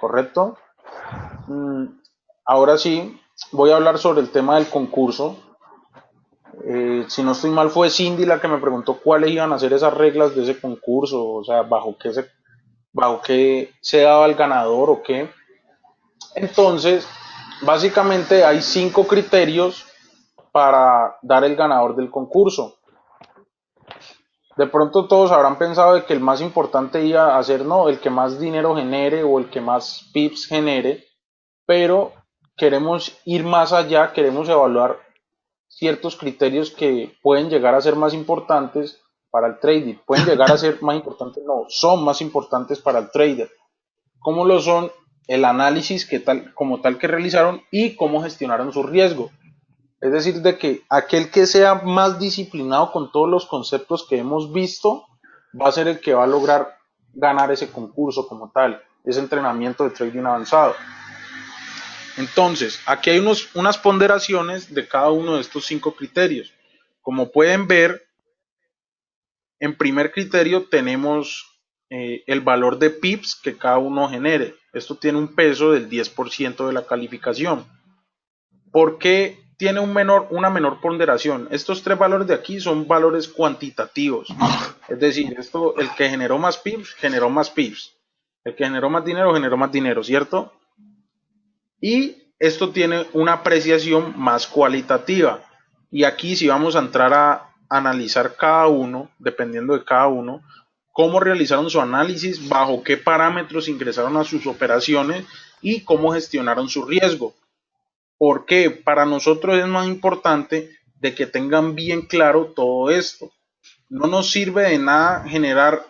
¿correcto? Mm, Ahora sí, voy a hablar sobre el tema del concurso. Si no estoy mal, fue Cindy la que me preguntó cuáles iban a ser esas reglas de ese concurso, o sea, bajo qué se daba el ganador o qué. Entonces, básicamente hay 5 criterios para dar el ganador del concurso. De pronto todos habrán pensado de que el más importante iba a ser, no, el que más dinero genere o el que más pips genere, pero queremos ir más allá, queremos evaluar ciertos criterios que pueden llegar a ser más importantes para el trading. Pueden llegar a ser más importantes, no, son más importantes para el trader. ¿Cómo lo son? El análisis como tal que realizaron y cómo gestionaron su riesgo. Es decir, de que aquel que sea más disciplinado con todos los conceptos que hemos visto va a ser el que va a lograr ganar ese concurso como tal, ese entrenamiento de trading avanzado. Entonces, aquí hay unas ponderaciones de cada uno de estos 5 criterios. Como pueden ver, en primer criterio tenemos el valor de pips que cada uno genere. Esto tiene un peso del 10% de la calificación. ¿Por qué tiene una menor ponderación? Estos 3 valores de aquí son valores cuantitativos. Es decir, el que generó más pips, generó más pips. El que generó más dinero, ¿cierto? Y esto tiene una apreciación más cualitativa. Y aquí sí vamos a entrar a analizar cada uno, dependiendo de cada uno, cómo realizaron su análisis, bajo qué parámetros ingresaron a sus operaciones y cómo gestionaron su riesgo. Porque para nosotros es más importante de que tengan bien claro todo esto. No nos sirve de nada generar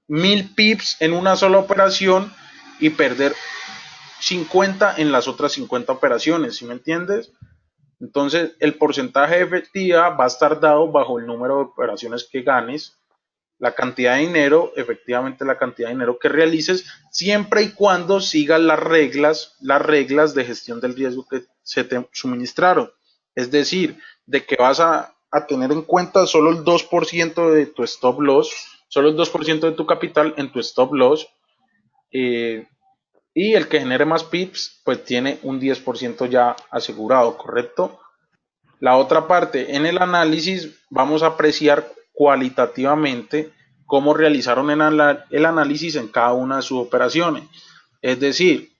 1000 pips en una sola operación y perder 50 en las otras 50 operaciones, ¿sí me entiendes? Entonces, el porcentaje de efectividad va a estar dado bajo el número de operaciones que ganes, la cantidad de dinero, efectivamente la cantidad de dinero que realices, siempre y cuando sigas las reglas de gestión del riesgo que se te suministraron. Es decir, de que vas a tener en cuenta solo el 2% de tu stop loss, solo el 2% de tu capital en tu stop loss, y el que genere más pips, pues tiene un 10% ya asegurado, ¿correcto? La otra parte, en el análisis vamos a apreciar cualitativamente cómo realizaron el análisis en cada una de sus operaciones. Es decir,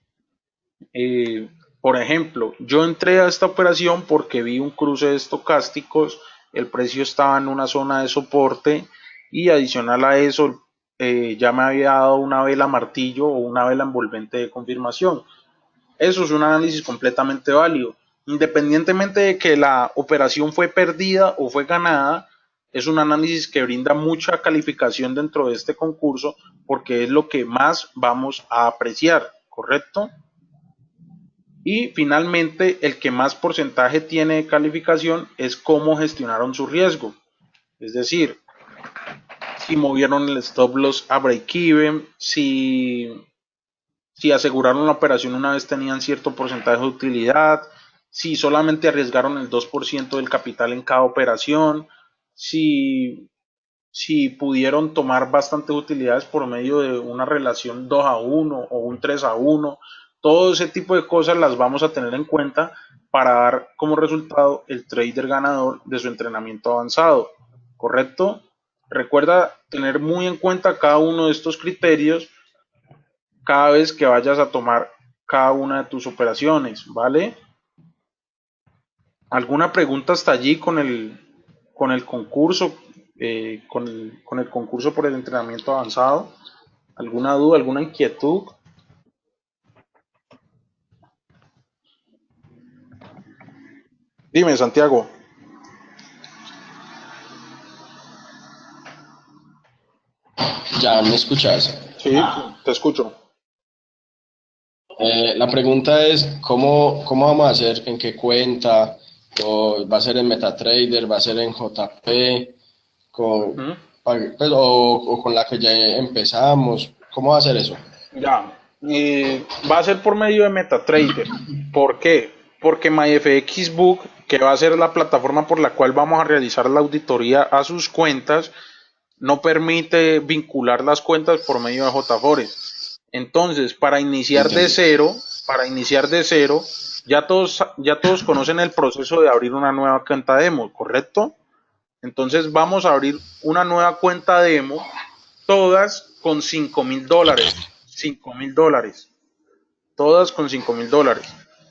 por ejemplo, yo entré a esta operación porque vi un cruce de estocásticos, el precio estaba en una zona de soporte y adicional a eso ya me había dado una vela martillo o una vela envolvente de confirmación. Eso es un análisis completamente válido. Independientemente de que la operación fue perdida o fue ganada, es un análisis que brinda mucha calificación dentro de este concurso porque es lo que más vamos a apreciar, ¿correcto? Y finalmente, el que más porcentaje tiene de calificación es cómo gestionaron su riesgo. Es decir, si movieron el stop loss a break-even, si aseguraron la operación una vez tenían cierto porcentaje de utilidad, si solamente arriesgaron el 2% del capital en cada operación, si pudieron tomar bastantes utilidades por medio de una relación 2-1 o un 3-1. Todo ese tipo de cosas las vamos a tener en cuenta para dar como resultado el trader ganador de su entrenamiento avanzado, ¿correcto? Recuerda tener muy en cuenta cada uno de estos criterios cada vez que vayas a tomar cada una de tus operaciones, ¿vale? ¿Alguna pregunta hasta allí con el concurso, con el concurso por el entrenamiento avanzado? ¿Alguna duda, alguna inquietud? Dime, Santiago. ¿Ya me escuchas? Sí, te escucho. La pregunta es, ¿cómo vamos a hacer? ¿En qué cuenta? ¿O va a ser en MetaTrader? ¿Va a ser en JP? Con, ¿Mm? pues, o con la que ya empezamos? ¿Cómo va a ser eso? Ya, va a ser por medio de MetaTrader. ¿Por qué? Porque MyFXBook, que va a ser la plataforma por la cual vamos a realizar la auditoría a sus cuentas, no permite vincular las cuentas por medio de JForex. Entonces, para iniciar de cero, ya todos conocen el proceso de abrir una nueva cuenta demo, ¿correcto? Entonces vamos a abrir una nueva cuenta demo, todas con $5,000, $5,000, todas con $5,000.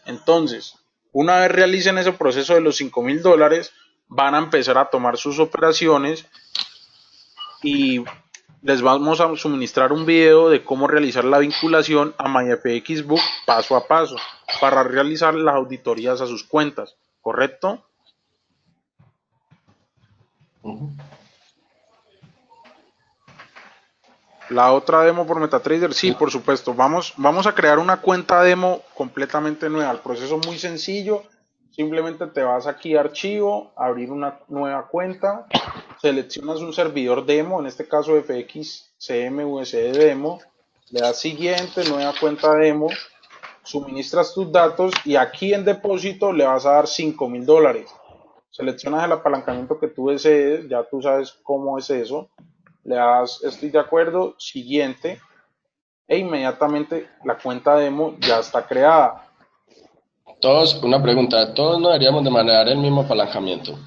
Entonces, una vez realicen ese proceso de los $5,000, van a empezar a tomar sus operaciones y les vamos a suministrar un video de cómo realizar la vinculación a MyFXBook paso a paso para realizar las auditorías a sus cuentas, ¿correcto? Ujú. La otra demo por MetaTrader, sí, por supuesto. Vamos a crear una cuenta demo completamente nueva. El proceso es muy sencillo. Simplemente te vas aquí a archivo, abrir una nueva cuenta, seleccionas un servidor demo, en este caso FXCM demo, le das siguiente, nueva cuenta demo, suministras tus datos y aquí en depósito le vas a dar $5,000. Seleccionas el apalancamiento que tú desees, ya tú sabes cómo es eso, le das estoy de acuerdo, siguiente, e inmediatamente la cuenta demo ya está creada. Una pregunta, todos no deberíamos de manejar el mismo apalancamiento.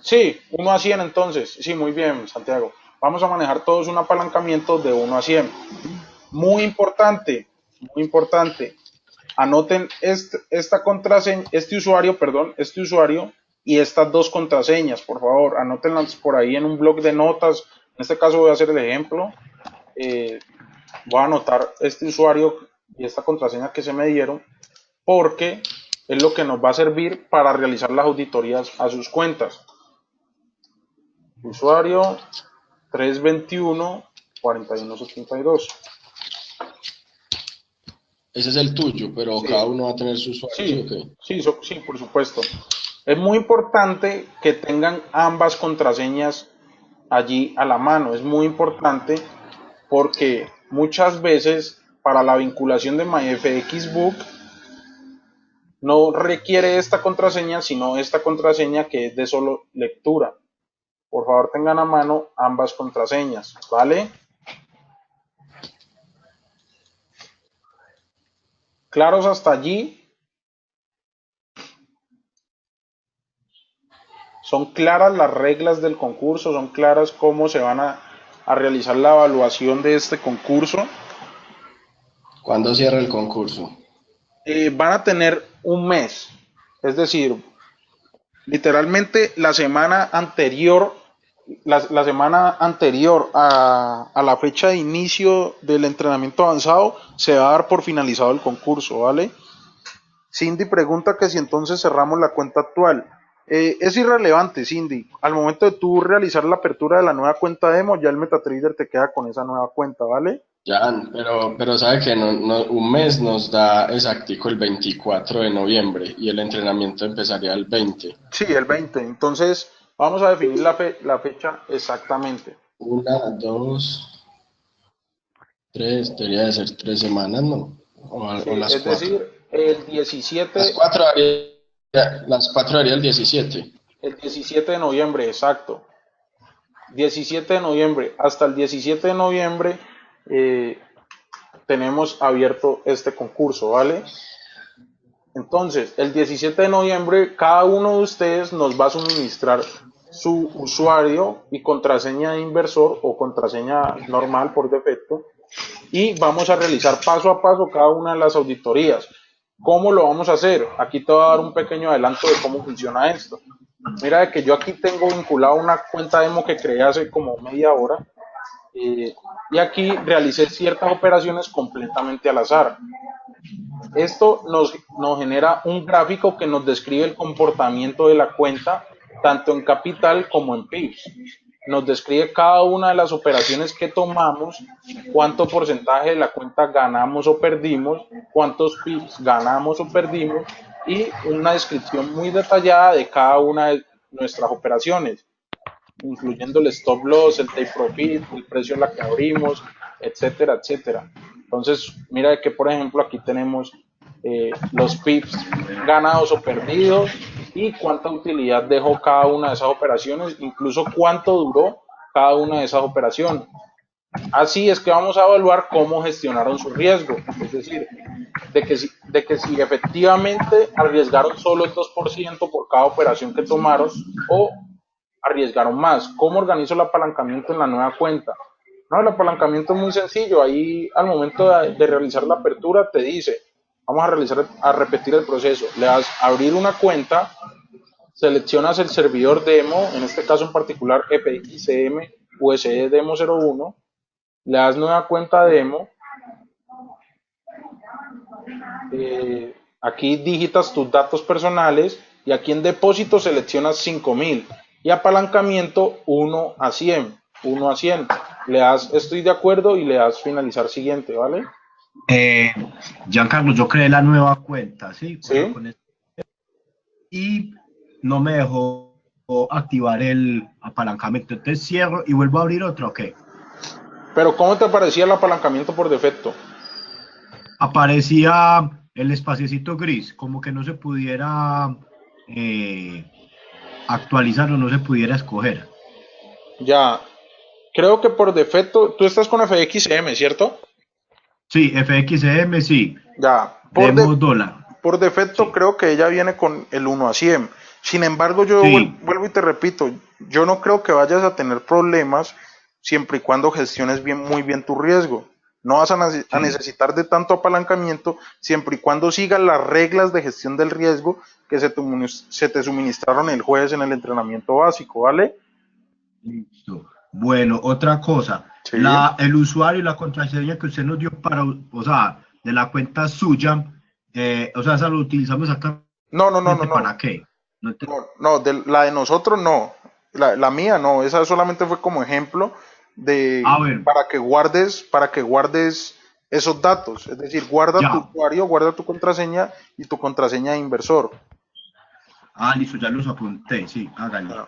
Sí, 1-100 entonces, sí, muy bien, Santiago. Vamos a manejar todos un apalancamiento de 1-100. Muy importante, muy importante. Anoten esta contraseña, este usuario y estas dos contraseñas, por favor, anótenlas por ahí en un blog de notas. En este caso voy a hacer el ejemplo. Voy a anotar este usuario y esta contraseña que se me dieron porque es lo que nos va a servir para realizar las auditorías a sus cuentas. Usuario 321 4172. Ese es el tuyo, pero Sí, cada uno va a tener su usuario, ¿sí o sí, qué? sí, sí, por supuesto. Es muy importante que tengan ambas contraseñas allí a la mano. Es muy importante porque muchas veces para la vinculación de MyFXBook no requiere esta contraseña, sino esta contraseña que es de solo lectura. Por favor, tengan a mano ambas contraseñas, ¿vale? ¿Claros hasta allí? ¿Son claras las reglas del concurso? ¿Son claras cómo se van a realizar la evaluación de este concurso? ¿Cuándo cierra el concurso? Van a tener un mes, es decir, literalmente la semana anterior a la fecha de inicio del entrenamiento avanzado se va a dar por finalizado el concurso, ¿vale? Cindy pregunta que si entonces cerramos la cuenta actual. Es irrelevante, Cindy. Al momento de tú realizar la apertura de la nueva cuenta demo, ya el MetaTrader te queda con esa nueva cuenta, ¿vale? Ya, pero sabe que un mes nos da exactico el 24 de noviembre y el entrenamiento empezaría el 20. Sí, el 20. Entonces, vamos a definir la fecha exactamente. Una, dos, tres, debería de ser 3 semanas, ¿no? Sí, O las es cuatro. decir, el Las 17, cuatro haría, las cuatro haría el 17. el 17 de noviembre, exacto. 17 de noviembre. Hasta el 17 de noviembre eh, tenemos abierto este concurso, ¿vale? Entonces, el 17 de noviembre, cada uno de ustedes nos va a suministrar su usuario y contraseña de inversor o contraseña normal por defecto y vamos a realizar paso a paso cada una de las auditorías. ¿Cómo lo vamos a hacer? Aquí te voy a dar un pequeño adelanto de cómo funciona esto. Mira de que yo aquí tengo vinculado una cuenta demo que creé hace como media hora y aquí realicé ciertas operaciones completamente al azar. Esto nos genera un gráfico que nos describe el comportamiento de la cuenta, tanto en capital como en PIBs. Nos describe cada una de las operaciones que tomamos, cuánto porcentaje de la cuenta ganamos o perdimos, cuántos PIBs ganamos o perdimos y una descripción muy detallada de cada una de nuestras operaciones, incluyendo el stop loss, el take profit, el precio en la que abrimos, etcétera, etcétera. Entonces, mira que por ejemplo aquí tenemos los pips ganados o perdidos y cuánta utilidad dejó cada una de esas operaciones, incluso cuánto duró cada una de esas operaciones. Así es que vamos a evaluar cómo gestionaron su riesgo, es decir, de que si efectivamente arriesgaron solo el 2% por cada operación que tomaron o arriesgaron más. ¿Cómo organizo el apalancamiento en la nueva cuenta? No, el apalancamiento es muy sencillo. Ahí al momento de realizar la apertura te dice, vamos a repetir el proceso. Le das a abrir una cuenta, seleccionas el servidor demo, en este caso en particular FXCM USD Demo 01, le das nueva cuenta demo, aquí digitas tus datos personales y aquí en depósito seleccionas 5000 y apalancamiento 1 a 100, 1 a 100. Le das estoy de acuerdo y le das finalizar siguiente, ¿vale? Eh, Giancarlo, yo creé la nueva cuenta, ¿sí? O sea, Sí, y no me dejó activar el apalancamiento. Entonces cierro y vuelvo a abrir otro, ¿ok? pero ¿cómo te parecía el apalancamiento por defecto? Aparecía el espaciecito gris, como que no se pudiera eh, actualizar o no se pudiera escoger. Ya, creo que por defecto, tú estás con FXM, ¿cierto? Sí, FXM, sí. Ya, Demo dólar. por defecto Sí, creo que ella viene con el 1 a 100. Sin embargo, yo sí, vuelvo y te repito, yo no creo que vayas a tener problemas siempre y cuando gestiones bien, muy bien tu riesgo. No vas a sí. necesitar de tanto apalancamiento siempre y cuando sigas las reglas de gestión del riesgo que se te suministraron el jueves en el entrenamiento básico, ¿vale? Listo. Bueno, otra cosa. Sí. El usuario y la contraseña que usted nos dio para, o sea, de la cuenta suya, o sea, esa lo utilizamos No, no, no, no, exactamente no. para qué. No te- No, no, la de nosotros no. La mía no. Esa solamente fue como ejemplo A de ver, para que guardes esos datos. Es decir, guarda tu ya. usuario, guarda tu contraseña y tu contraseña de inversor. Ah, listo, ya los apunté, sí, hágale. Ah,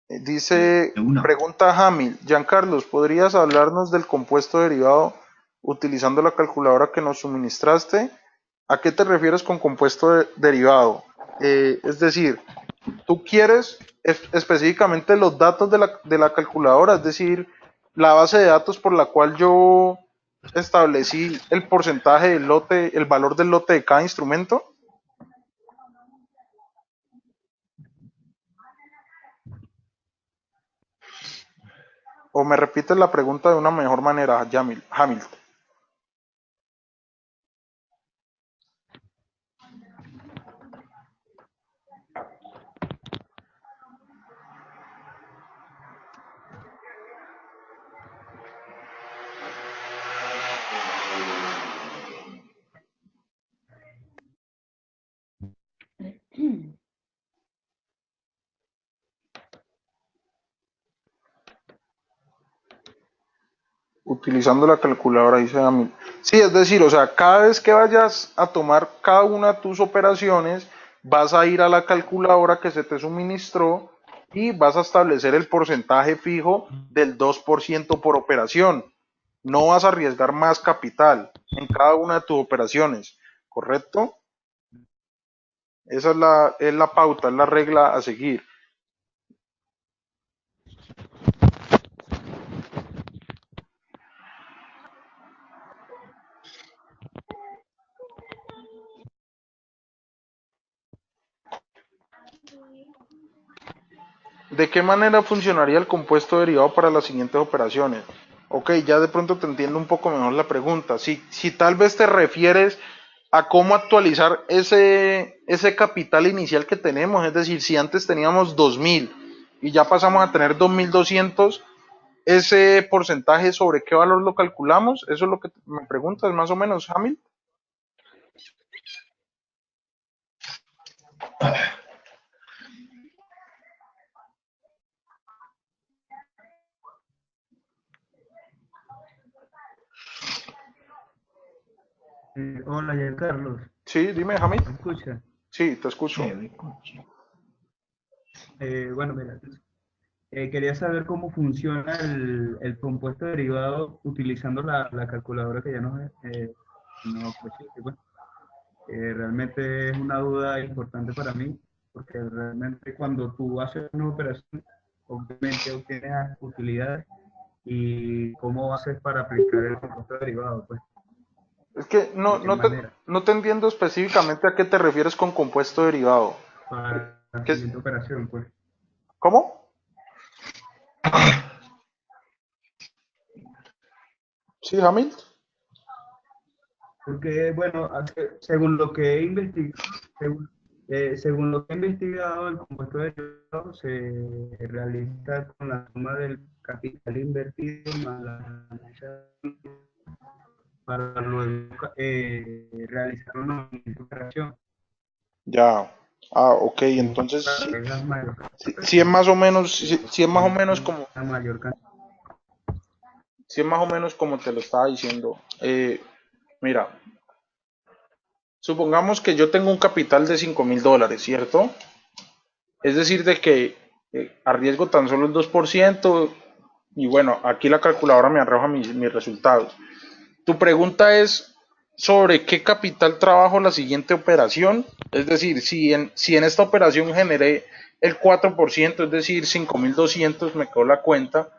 dice, De una. pregunta Hamil, Giancarlos, ¿podrías hablarnos del compuesto derivado utilizando la calculadora que nos suministraste? ¿A qué te refieres con compuesto derivado? Es decir, tú quieres específicamente los datos de la calculadora, es decir, la base de datos por la cual yo establecí el porcentaje del lote, el valor del lote de cada instrumento. O me repites la pregunta de una mejor manera, Hamilton. Utilizando la calculadora, dice Hamilton. Sí, es decir, o sea, cada vez que vayas a tomar cada una de tus operaciones, vas a ir a la calculadora que se te suministró y vas a establecer el porcentaje fijo del 2% por operación. No vas a arriesgar más capital en cada una de tus operaciones, ¿correcto? Esa es la pauta, es la regla a seguir. ¿De qué manera funcionaría el compuesto derivado para las siguientes operaciones? Ok, ya de pronto te entiendo un poco mejor la pregunta. Si tal vez te refieres a cómo actualizar ese capital inicial que tenemos, es decir, si antes teníamos 2.000 y ya pasamos a tener 2.200, ese porcentaje sobre qué valor lo calculamos, eso es lo que me preguntas más o menos, Hamil. Hola, ya Carlos, Sí, dime, Hamil. ¿me escucha? Sí, te escucho. Bueno, mira, quería saber cómo funciona el compuesto derivado utilizando la calculadora que ya nos ofreciste, pues. Realmente es una duda importante para mí, porque realmente cuando tú haces una operación, obviamente obtienes utilidades y cómo haces para aplicar el compuesto derivado, pues, Es que de qué manera, no te entiendo específicamente a qué te refieres con compuesto derivado. para la ¿Qué es? siguiente operación, pues. ¿Cómo? Sí, Hamil. Porque, bueno, según lo que he investigado, según lo que he investigado, el compuesto derivado se realiza con la suma del capital invertido más la ganancia para luego realizar una operación. Ya. Ah, ok, entonces Claro, sí, es la mayor sí es más o menos, sí es más o cantidad, menos como, la mayor cantidad. sí es más o menos como te lo estaba diciendo. Mira, supongamos que yo tengo un capital de $5.000, ¿cierto? Es decir, de que arriesgo tan solo el 2% y bueno, aquí la calculadora me arroja mis resultados. Tu pregunta es sobre qué capital trabajo la siguiente operación, es decir, si en esta operación generé el 4%, es decir, 5.200, me quedó la cuenta,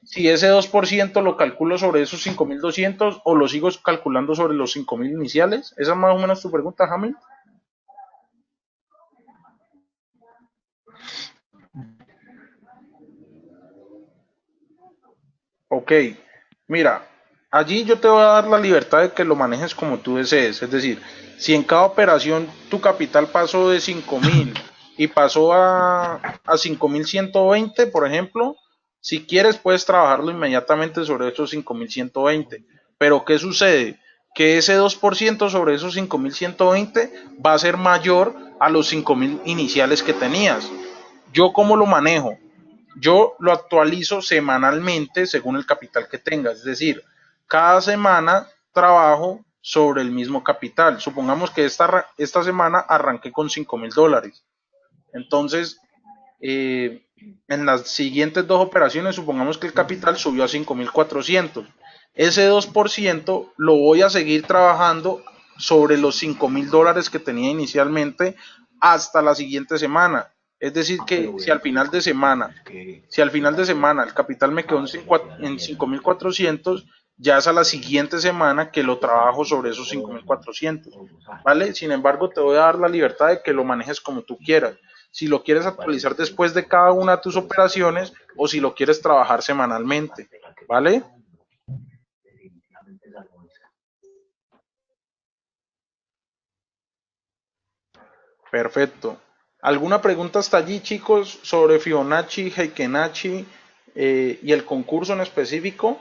si ese 2% lo calculo sobre esos 5.200 o lo sigo calculando sobre los 5.000 iniciales, esa es más o menos tu pregunta, Jamil. Ok, mira, allí yo te voy a dar la libertad de que lo manejes como tú desees. Es decir, si en cada operación tu capital pasó de 5.000 y pasó a 5.120, por ejemplo, si quieres puedes trabajarlo inmediatamente sobre esos 5.120. Pero ¿qué sucede? Que ese 2% sobre esos 5.120 va a ser mayor a los 5.000 iniciales que tenías. ¿Yo cómo lo manejo? Yo lo actualizo semanalmente según el capital que tengas. Es decir, cada semana trabajo sobre el mismo capital. Supongamos que esta semana arranqué con $5.000. Entonces, en las siguientes dos operaciones, supongamos que el capital subió a 5.400. Ese 2% lo voy a seguir trabajando sobre los $5.000 que tenía inicialmente hasta la siguiente semana. Es decir, que si al final de semana el capital me quedó en 5.400, ya es a la siguiente semana que lo trabajo sobre esos 5.400, ¿vale? Sin embargo, te voy a dar la libertad de que lo manejes como tú quieras. Si lo quieres actualizar después de cada una de tus operaciones o si lo quieres trabajar semanalmente, ¿vale? Perfecto. ¿Alguna pregunta hasta allí, chicos, sobre Fibonacci, Heikenacci y el concurso en específico?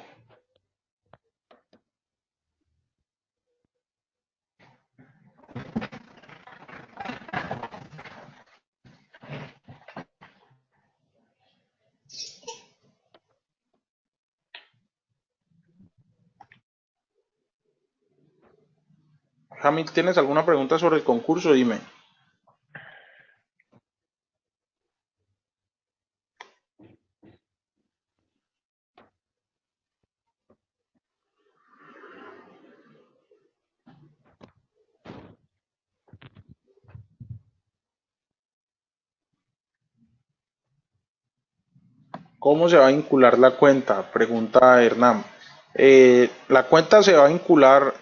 Jamil, ¿tienes alguna pregunta sobre el concurso? Dime. ¿Cómo se va a vincular la cuenta? Pregunta Hernán. La cuenta se va a vincular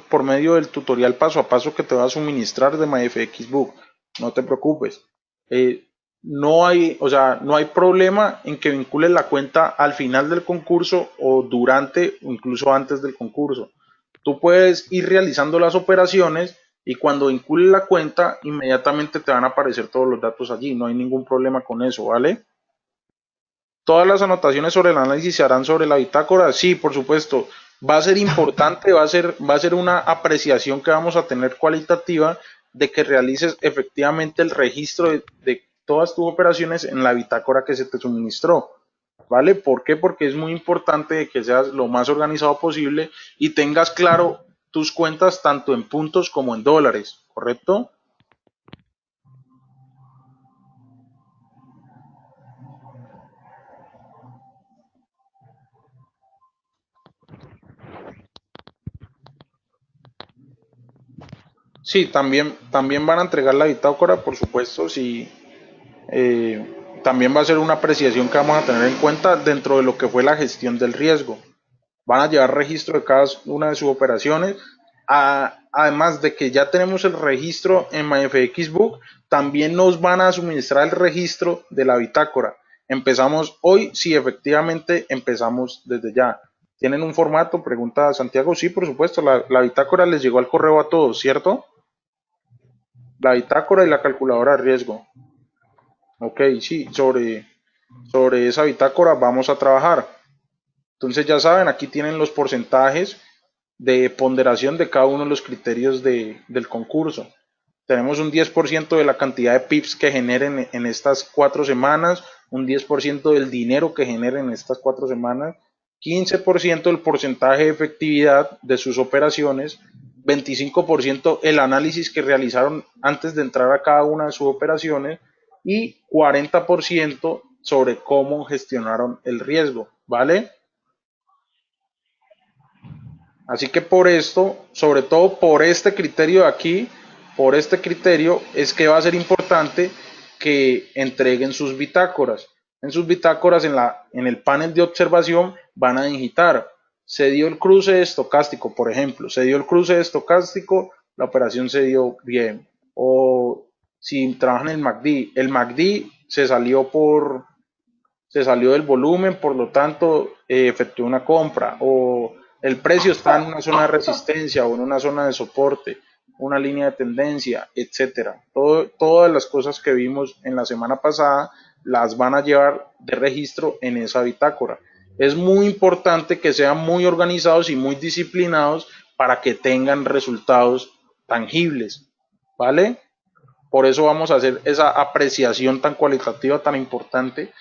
por medio del tutorial paso a paso que te va a suministrar de MyFXBook. No te preocupes. Eh, no hay, o sea, no hay problema en que vincules la cuenta al final del concurso o durante o incluso antes del concurso. Tú puedes ir realizando las operaciones y cuando vincules la cuenta, inmediatamente te van a aparecer todos los datos allí. No hay ningún problema con eso, ¿vale? Todas las anotaciones sobre el análisis se harán sobre la bitácora. Sí, por supuesto. Va a ser importante, va a ser una apreciación que vamos a tener cualitativa de que realices efectivamente el registro de todas tus operaciones en la bitácora que se te suministró. ¿Vale? ¿Por qué? Porque es muy importante que seas lo más organizado posible y tengas claro tus cuentas tanto en puntos como en dólares, ¿correcto? Sí, también van a entregar la bitácora, por supuesto, sí. También va a ser una apreciación que vamos a tener en cuenta dentro de lo que fue la gestión del riesgo. Van a llevar registro de cada una de sus operaciones. Además de que ya tenemos el registro en MyFXBook, también nos van a suministrar el registro de la bitácora. Empezamos hoy, sí, efectivamente empezamos desde ya. ¿Tienen un formato? Pregunta Santiago. Sí, por supuesto, la bitácora les llegó al correo a todos, ¿cierto? La bitácora y la calculadora de riesgo. Ok, sí, sobre esa bitácora vamos a trabajar. Entonces ya saben, aquí tienen los porcentajes de ponderación de cada uno de los criterios del concurso. Tenemos un 10% de la cantidad de pips que generen en estas 4 semanas, un 10% del dinero que generen en estas 4 semanas, 15% del porcentaje de efectividad de sus operaciones, 25% el análisis que realizaron antes de entrar a cada una de sus operaciones y 40% sobre cómo gestionaron el riesgo, ¿vale? Así que por esto, sobre todo por este criterio de aquí, por este criterio es que va a ser importante que entreguen sus bitácoras. En sus bitácoras, en el panel de observación, van a digitar, se dio el cruce estocástico, por ejemplo, se dio el cruce estocástico, la operación se dio bien. O si trabajan el MACD se salió del volumen, por lo tanto efectuó una compra, o el precio está en una zona de resistencia o en una zona de soporte, una línea de tendencia, etcétera. Todas las cosas que vimos en la semana pasada las van a llevar de registro en esa bitácora. Es muy importante que sean muy organizados y muy disciplinados para que tengan resultados tangibles, ¿vale? Por eso vamos a hacer esa apreciación tan cualitativa, tan importante,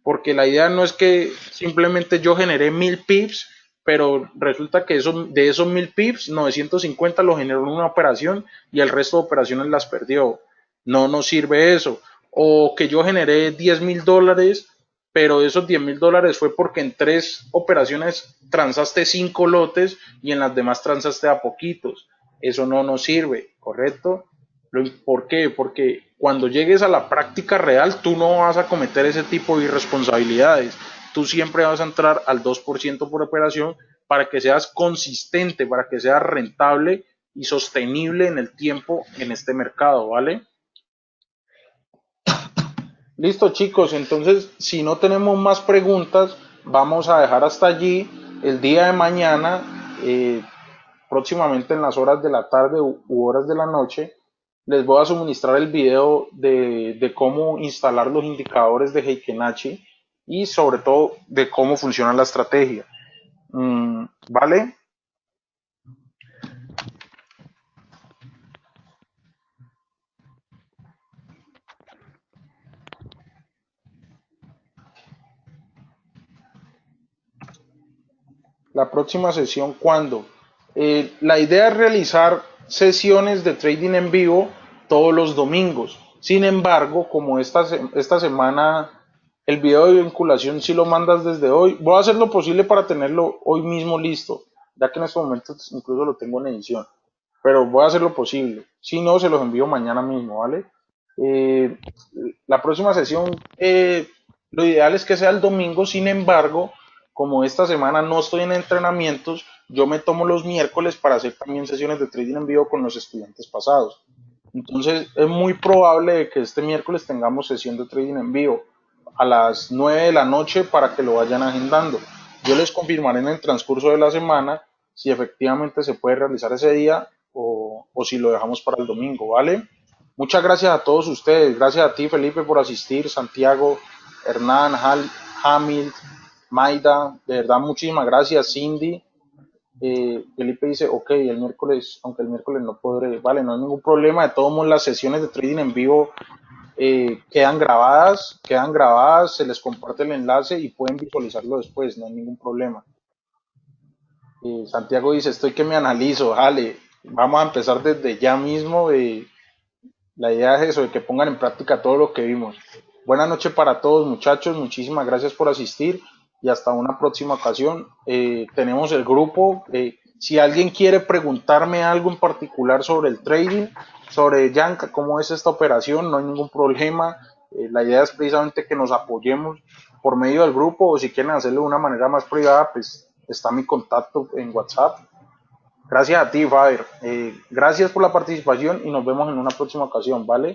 porque la idea no es que simplemente yo generé 1000 pips, pero resulta que de esos 1000 pips, 950 lo generó en una operación y el resto de operaciones las perdió. No nos sirve eso. O que yo generé $10,000, pero esos $10,000 fue porque en 3 operaciones transaste 5 lotes y en las demás transaste a poquitos. Eso no nos sirve, ¿correcto? ¿Por qué? Porque cuando llegues a la práctica real, tú no vas a cometer ese tipo de irresponsabilidades. Tú siempre vas a entrar al 2% por operación para que seas consistente, para que seas rentable y sostenible en el tiempo en este mercado, ¿vale? Listo, chicos. Entonces, si no tenemos más preguntas, vamos a dejar hasta allí. El día de mañana, próximamente en las horas de la tarde u horas de la noche, les voy a suministrar el video de cómo instalar los indicadores de Heiken-Achi y sobre todo de cómo funciona la estrategia. ¿Vale? La próxima sesión, ¿cuándo? La idea es realizar sesiones de trading en vivo todos los domingos. Sin embargo, como esta semana el video de vinculación si lo mandas desde hoy, voy a hacer lo posible para tenerlo hoy mismo listo, ya que en estos momentos incluso lo tengo en edición, pero voy a hacer lo posible. Si no, se los envío mañana mismo, ¿vale? La próxima sesión Lo ideal es que sea el domingo, sin embargo, como esta semana no estoy en entrenamientos, yo me tomo los miércoles para hacer también sesiones de trading en vivo con los estudiantes pasados. Entonces es muy probable que este miércoles tengamos sesión de trading en vivo a las 9 de la noche para que lo vayan agendando. Yo les confirmaré en el transcurso de la semana si efectivamente se puede realizar ese día o si lo dejamos para el domingo, ¿vale? Muchas gracias a todos ustedes, gracias a ti Felipe por asistir, Santiago, Hernán, Hamid, Maida, de verdad muchísimas gracias, Cindy. Felipe dice, ok, el miércoles, aunque el miércoles no podré, vale, no hay ningún problema, de todos modos las sesiones de trading en vivo quedan grabadas, se les comparte el enlace y pueden visualizarlo después, no hay ningún problema. Santiago dice, estoy que me analizo, jale, vamos a empezar desde ya mismo, la idea es eso, de que pongan en práctica todo lo que vimos. Buenas noches para todos muchachos, muchísimas gracias por asistir y hasta una próxima ocasión. Tenemos el grupo, si alguien quiere preguntarme algo en particular sobre el trading, sobre Yanka, cómo es esta operación, no hay ningún problema. La idea es precisamente que nos apoyemos por medio del grupo o si quieren hacerlo de una manera más privada, pues está mi contacto en WhatsApp. Gracias a ti, Faber. Gracias por la participación y nos vemos en una próxima ocasión, ¿vale?